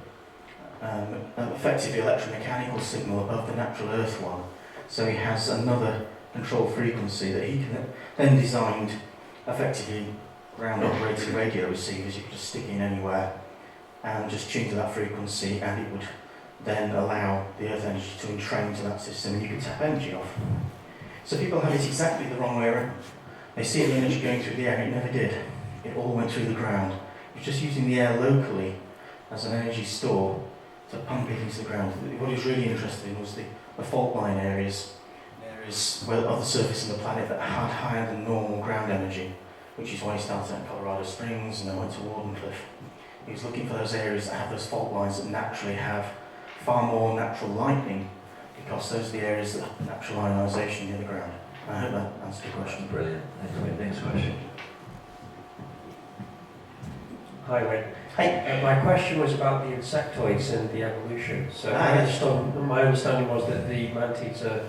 A: effectively electromechanical signal above the natural earth one. So he has another control frequency that he can then designed effectively ground operated radio receivers you could just stick in anywhere and just tune to that frequency, and it would then allow the earth energy to entrain to that system, and you could tap energy off. So people have it exactly the wrong way around. They see the energy going through the air, and it never did. It all went through the ground. You're just using the air locally as an energy store to pump it into the ground. What he was really interested in was the fault line areas where of the surface of the planet that had higher than normal ground energy, which is why he started at Colorado Springs and then went to Wardenclyffe. He was looking for those areas that have those fault lines that naturally have far more natural lightning, because those are the areas that have natural ionisation near the ground. I hope that answered your question.
B: Brilliant. Next question.
E: Hi, Wayne.
A: Hey.
E: My question was about the insectoids and the evolution. So my understanding was that the mantids are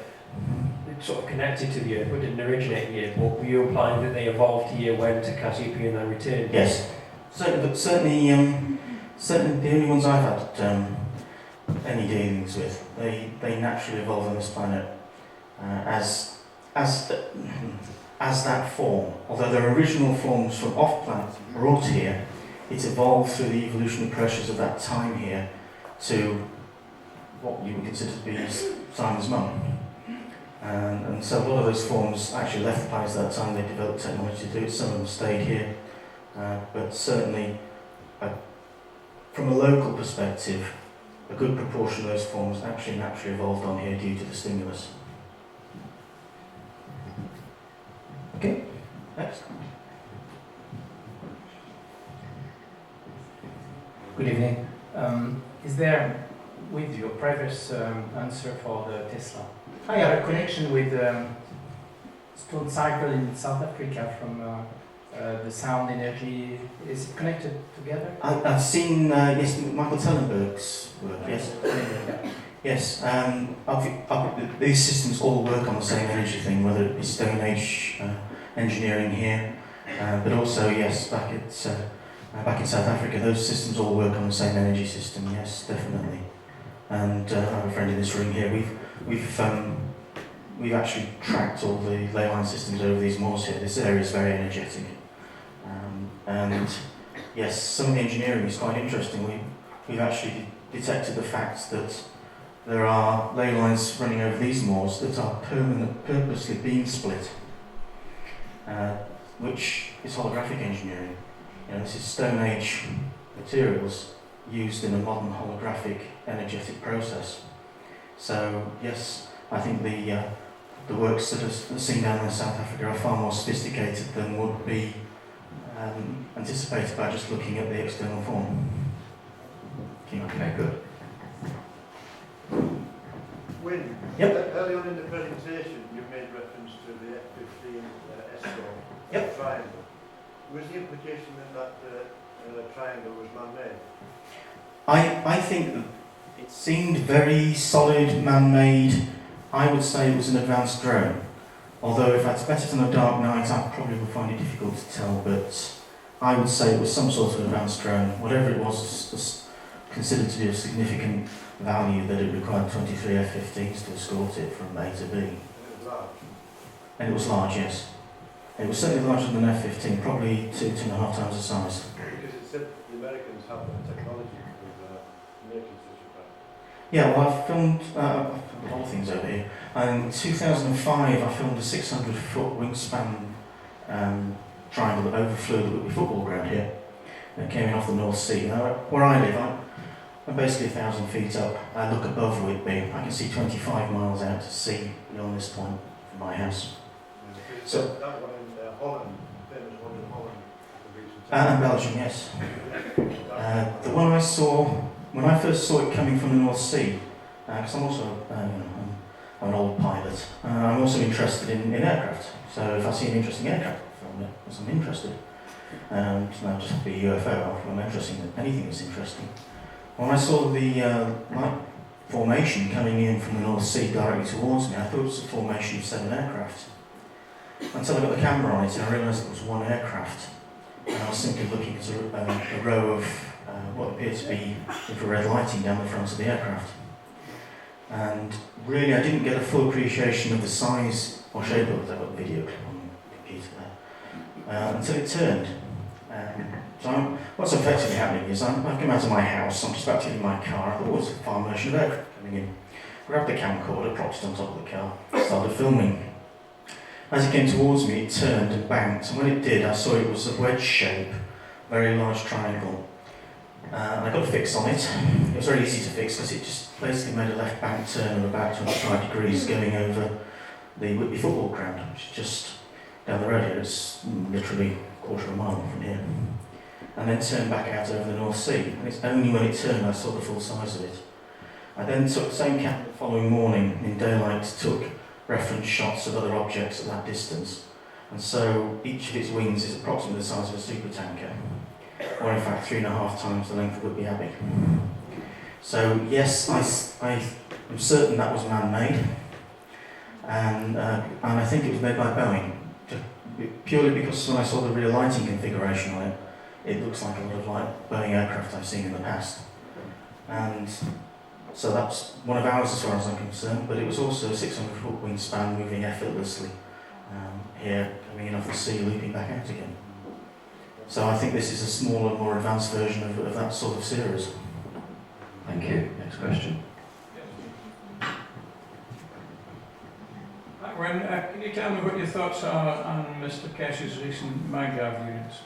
E: sort of connected to the Earth, but didn't originate here. But were you implying that they evolved here, went to Cassiopeia and then returned?
A: Yes. Certainly the only ones I've had any dealings with, they naturally evolve on this planet as that form. Although their original forms from off-planet brought here, it evolved through the evolutionary pressures of that time here to what you would consider to be Simon's mum. And so a lot of those forms actually left the planet at that time. They developed technology to do it. Some of them stayed here. But certainly, from a local perspective, a good proportion of those forms actually naturally evolved on here due to the stimulus. Okay, next.
F: Good evening. Is there, with your previous answer for the Tesla, a connection with stone cycle in South Africa from the sound energy? Is it connected together?
A: I've seen yes, Michael Tellenberg's work. Yes, yes. These systems all work on the same energy thing, whether it be Stone Age engineering here, but also yes, back in South Africa, those systems all work on the same energy system. Yes, definitely. And I have a friend in this room here. We've actually tracked all the ley line systems over these moors here. This area is very energetic. And yes, some of the engineering is quite interesting. We've actually detected the fact that there are ley lines running over these moors that are purposely beam split, which is holographic engineering. You know, this is Stone Age materials used in a modern holographic energetic process. So yes, I think the works that are seen down in South Africa are far more sophisticated than would be anticipated by just looking at the external form.
B: Okay, good.
G: When,
A: Yep.
G: early on in the presentation, you made reference to the F-15 escort
A: Yep.
G: triangle. Was the implication that triangle was man-made?
A: I think that it seemed very solid, man-made. I would say it was an advanced drone. Although if that's better than a dark night, I probably would find it difficult to tell, but I would say it was some sort of advanced drone. Whatever it was considered to be of significant value that it required 23 F-15s to escort it from A to B.
G: And it was large.
A: And it was large, yes. It was certainly larger than an F-15, probably 2.5 times the size.
G: Because it said the Americans have the technology of making such a craft.
A: Yeah, well, I've filmed a lot of things over here. In 2005, I filmed a 600-foot wingspan triangle that overflew the Whitby football ground here. It came in off the North Sea. Now, where I live, I'm basically 1,000 feet up. I look above Whitby. I can see 25 miles out to sea beyond this point from my house. So-
G: That one in Holland, famous one in Holland, the recent
A: And Belgium, yes. The one I saw, when I first saw it coming from the North Sea, because I'm also I'm an old pilot, I'm also interested in aircraft. So if I see an interesting aircraft film it, because I'm interested, it's not just be a UFO, I'm interested in anything that's interesting. When I saw the light formation coming in from the North Sea directly towards me, I thought it was a formation of 7 aircraft. Until I got the camera on it and I realised it was one aircraft. And I was simply looking at a row of what appeared to be infrared lighting down the front of the aircraft. And really I didn't get a full appreciation of the size or shape of it. I've got the video clip on the computer there. Until it turned. What's effectively happening is I've come out of my house, I'm just about to get in my car, I thought, oh, it's a far motion of aircraft coming in. Grabbed the camcorder, propped it on top of the car, started filming. As it came towards me, it turned and banked, and when it did, I saw it was a wedge shape, very large triangle. And I got a fix on it. It was very easy to fix because it just basically made a left bank turn of about 25 degrees going over the Whitby football ground, which is just down the road here. It's literally a quarter of a mile from here. And then turned back out over the North Sea. And it's only when it turned I saw the full size of it. I then took the same camera the following morning in daylight, took reference shots of other objects at that distance. And so each of its wings is approximately the size of a supertanker, or in fact 3.5 times the length of Whitby Abbey. So yes, I am certain that was man-made, and I think it was made by Boeing, purely because when I saw the rear lighting configuration on it, it looks like a lot of like Boeing aircraft I've seen in the past. And so that's one of ours as far as I'm concerned, but it was also a 600-foot wingspan moving effortlessly here, coming in off the sea, looping back out again. So I think this is a smaller, more advanced version of that sort of series.
B: Thank you. Next question.
H: Can you tell me what your thoughts are on Mr. Keech's recent MyGov units?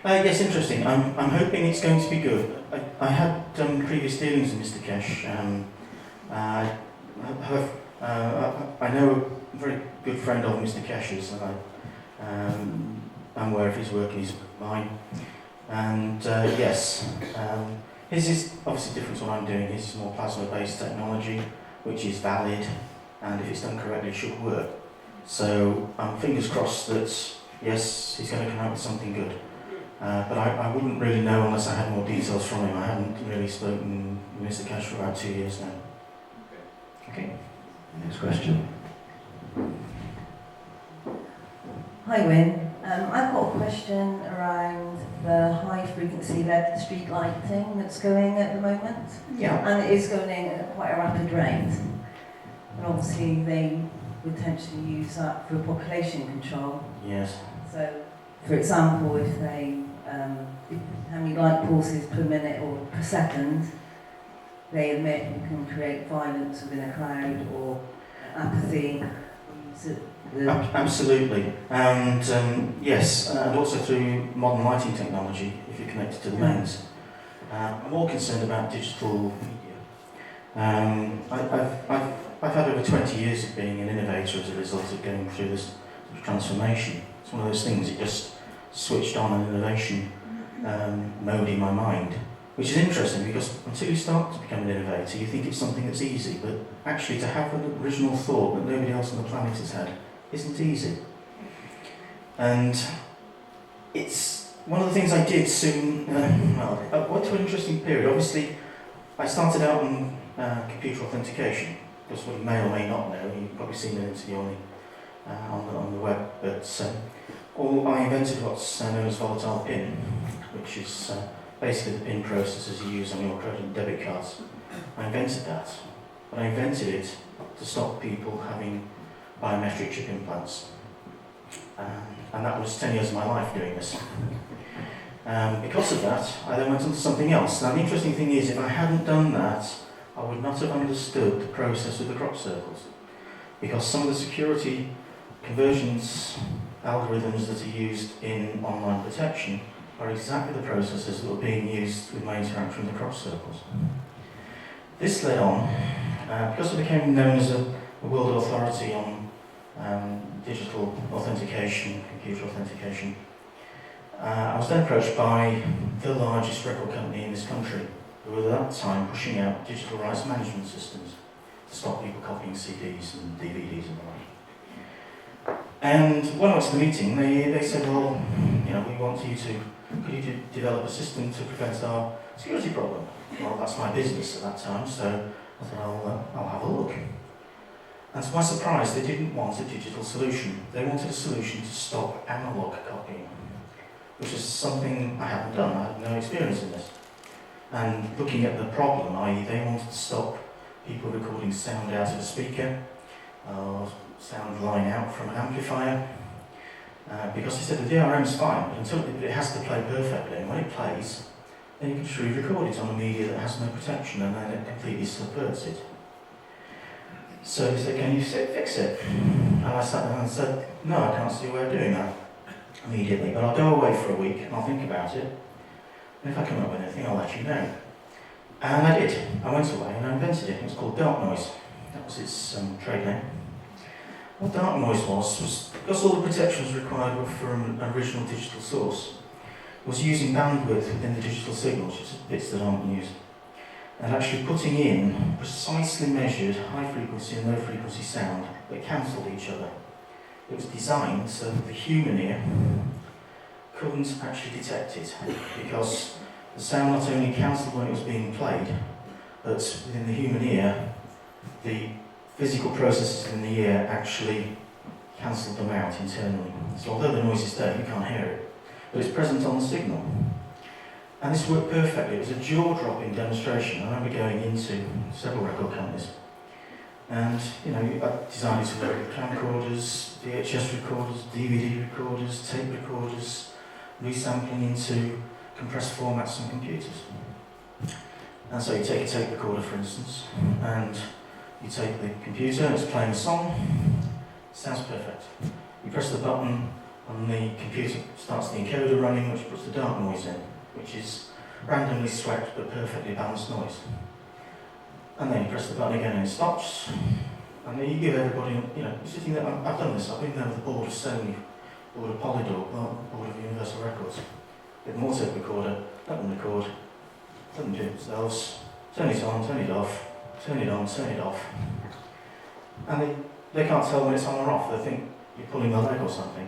A: Yes, interesting. I'm hoping it's going to be good. I had previous dealings with Mr. Keech. I know a very good friend of Mr. Keech's, and I'm aware of his work and his mine. And yes, his is obviously different to what I'm doing. His is more plasma-based technology, which is valid, and if it's done correctly, it should work. So fingers crossed that, yes, he's going to come out with something good. But I wouldn't really know unless I had more details from him. I haven't really spoken with Mr. Keech for about 2 years now.
B: Okay. Next question.
C: Hi Wyn, I've got a question around the high frequency LED street lighting that's going at the moment.
A: Yeah.
C: And it is going at quite a rapid rate. And obviously they would potentially use that for population control.
A: Yes.
C: So, for example, if they how many light pulses per minute or per second they emit and can create violence within a cloud or apathy.
A: Absolutely, and yes, and also through modern lighting technology, if you're connected to the mains. I'm more concerned about digital media. I've had over 20 years of being an innovator as a result of going through this transformation. It's one of those things that just switched on an innovation mode in my mind, which is interesting because until you start to become an innovator, you think it's something that's easy, but actually to have an original thought that nobody else on the planet has had isn't easy. And it's one of the things I did soon, I went to an interesting period. Obviously, I started out on computer authentication, because what you may or may not know, you've probably seen an interview on the web, but I invented what's known as volatile PIN, which is basically the PIN processors you use on your credit and debit cards. I invented that, but I invented it to stop people having biometric chip implants. And that was 10 years of my life doing this. Because of that, I then went on to something else. Now the interesting thing is, if I hadn't done that, I would not have understood the process of the crop circles. Because some of the security conversions algorithms that are used in online protection are exactly the processes that were being used with my interaction with the crop circles. This led on, because I became known as a world authority on digital authentication, computer authentication, I was then approached by the largest record company in this country, who were at that time pushing out digital rights management systems to stop people copying CDs and DVDs and the like. And when I went to the meeting, they said, well, we want you to, could you develop a system to prevent our security problem? Well, that's my business at that time, so I thought, I'll have a look. And to my surprise, they didn't want a digital solution. They wanted a solution to stop analog copying, which is something I hadn't done. I had no experience in this. And looking at the problem, i.e. they wanted to stop people recording sound out of a speaker, or sound line out from an amplifier, because they said the DRM is fine, but until it has to play perfectly, and when it plays, then you can just re-record it on a media that has no protection, and then it completely subverts it. So they said, can you fix it? And I sat down and said, no, I can't see a way of doing that immediately, but I'll go away for a week and I'll think about it. And if I come up with anything, I'll let you know. And I did. I went away and I invented it. It was called dark noise. That was its trade name. What dark noise was because all the protections required were from an original digital source, was using bandwidth within the digital signal, which is bits that aren't used, and actually putting in precisely measured high frequency and low frequency sound that cancelled each other. It was designed so that the human ear couldn't actually detect it, because the sound not only cancelled when it was being played, but within the human ear, the physical processes in the ear actually cancelled them out internally. So although the noise is there, you can't hear it, but it's present on the signal. And this worked perfectly. It was a jaw-dropping demonstration. I remember going into several record companies, and I designed it to work with camcorders, VHS recorders, DVD recorders, tape recorders, resampling into compressed formats on computers. And so you take a tape recorder, for instance, and you take the computer and it's playing a song. It sounds perfect. You press the button and the computer starts the encoder running, which puts the dark noise in, which is randomly swept but perfectly balanced noise. And then you press the button again and it stops. And then you give everybody, you're sitting there, I've done this, I've been there with the board of Sony, board of Polydor, board of Universal Records. With an auto recorder, let them record, let them do it themselves, turn it on, turn it off, turn it on, turn it off. And they can't tell when it's on or off, they think you're pulling the leg or something.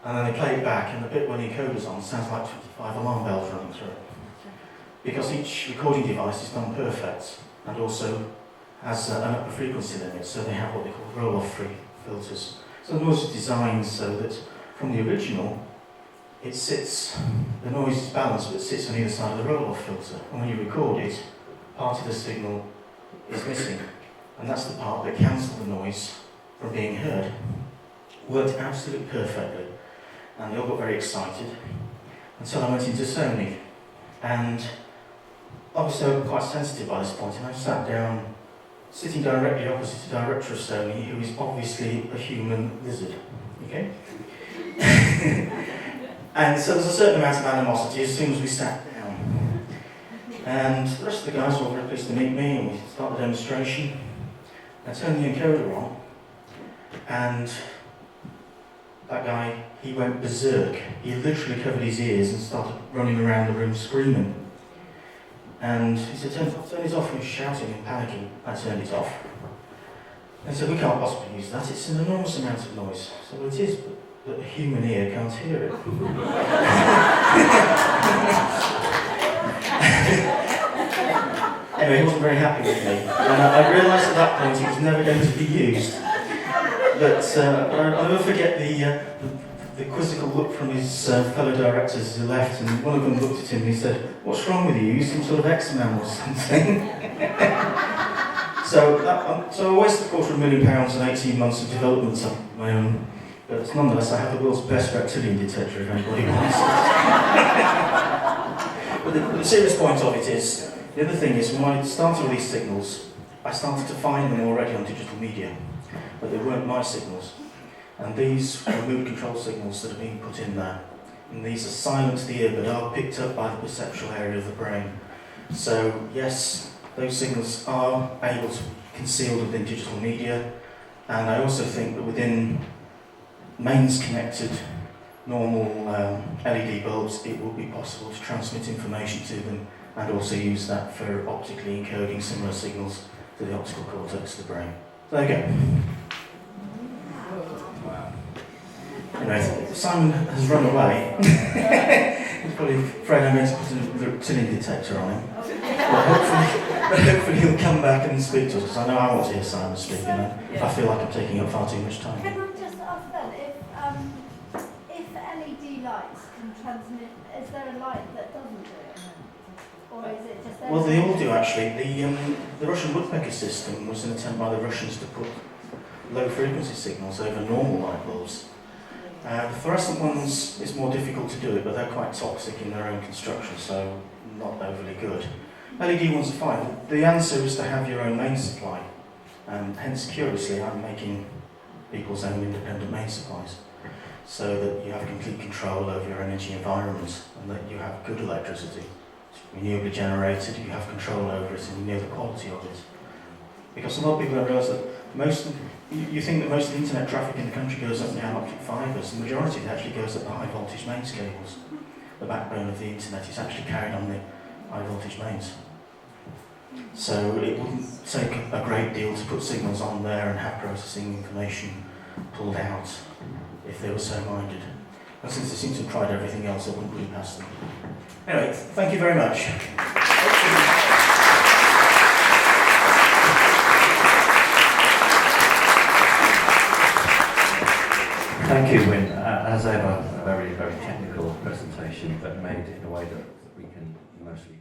A: And then they play it back, and the bit when the encoder's on sounds like 25 alarm bells running through it. Because each recording device is done perfect, and also has an upper frequency limit, so they have what they call roll-off-free filters. So the noise is designed so that from the original, it sits, the noise is balanced, but it sits on either side of the roll-off filter. And when you record it, part of the signal is missing, and that's the part that cancels the noise from being heard. Worked absolutely perfectly, and they all got very excited. until I went into Sony. And obviously I'm quite sensitive by this point, and I sat down, sitting directly opposite the director of Sony, who is obviously a human lizard. Okay? And so there's a certain amount of animosity as soon as we sat down. And the rest of the guys were all very pleased to meet me, and we started the demonstration. I turned the encoder on, and that guy, he went berserk. He literally covered his ears and started running around the room screaming. And he said, turn it off, and he was shouting and panicking. I turned it off. And he said, we can't possibly use that, it's an enormous amount of noise. I said, well, it is, but a human ear can't hear it. Anyway, he wasn't very happy with me. And I realised at that point it was never going to be used. But I'll never forget the quizzical look from his fellow directors as he left, and one of them looked at him and he said, what's wrong with you? You some sort of X-Man or something? So I wasted £250,000 and 18 months of development of my own, but nonetheless I have the world's best reptilian detector if anybody wants it. But the serious point of it is, the other thing is, when I started with these signals, I started to find them already on digital media, but they weren't my signals. And these were mood control signals that are being put in there. And these are silent to the ear, but are picked up by the perceptual area of the brain. So yes, those signals are able to be concealed within digital media, and I also think that within mains connected normal LED bulbs, it will be possible to transmit information to them and also use that for optically encoding similar signals to the optical cortex of the brain. So there you go. Anyway, Simon has run away. He's probably afraid I'm going to put a reptilian detector on him. But hopefully he'll come back and speak to us, because I know I want to hear Simon speak, and I feel like I'm taking up far too much time.
I: Can I just ask then, if LED lights can transmit, is there a light that doesn't do it? Or is it just...
A: Well, they all do actually. The Russian woodpecker system was an attempt by the Russians to put low frequency signals over normal light bulbs. The fluorescent ones, it's more difficult to do it, but they're quite toxic in their own construction, so not overly good. LED ones are fine. The answer is to have your own main supply, and hence, curiously, I'm making people's own independent main supplies, so that you have complete control over your energy environment, and that you have good electricity. It's renewably generated, you have control over it, and you know the quality of it. Because a lot of people don't realise that you think that most of the internet traffic in the country goes up and down optic fibres. The majority of it actually goes up the high voltage mains cables. The backbone of the internet is actually carried on the high voltage mains. So it wouldn't take a great deal to put signals on there and have processing information pulled out if they were so minded. And since they seem to have tried everything else, I wouldn't put it past them. Anyway, thank you very much.
B: Thank you, Wyn. As ever, a very, very technical presentation, but made in a way that we can mostly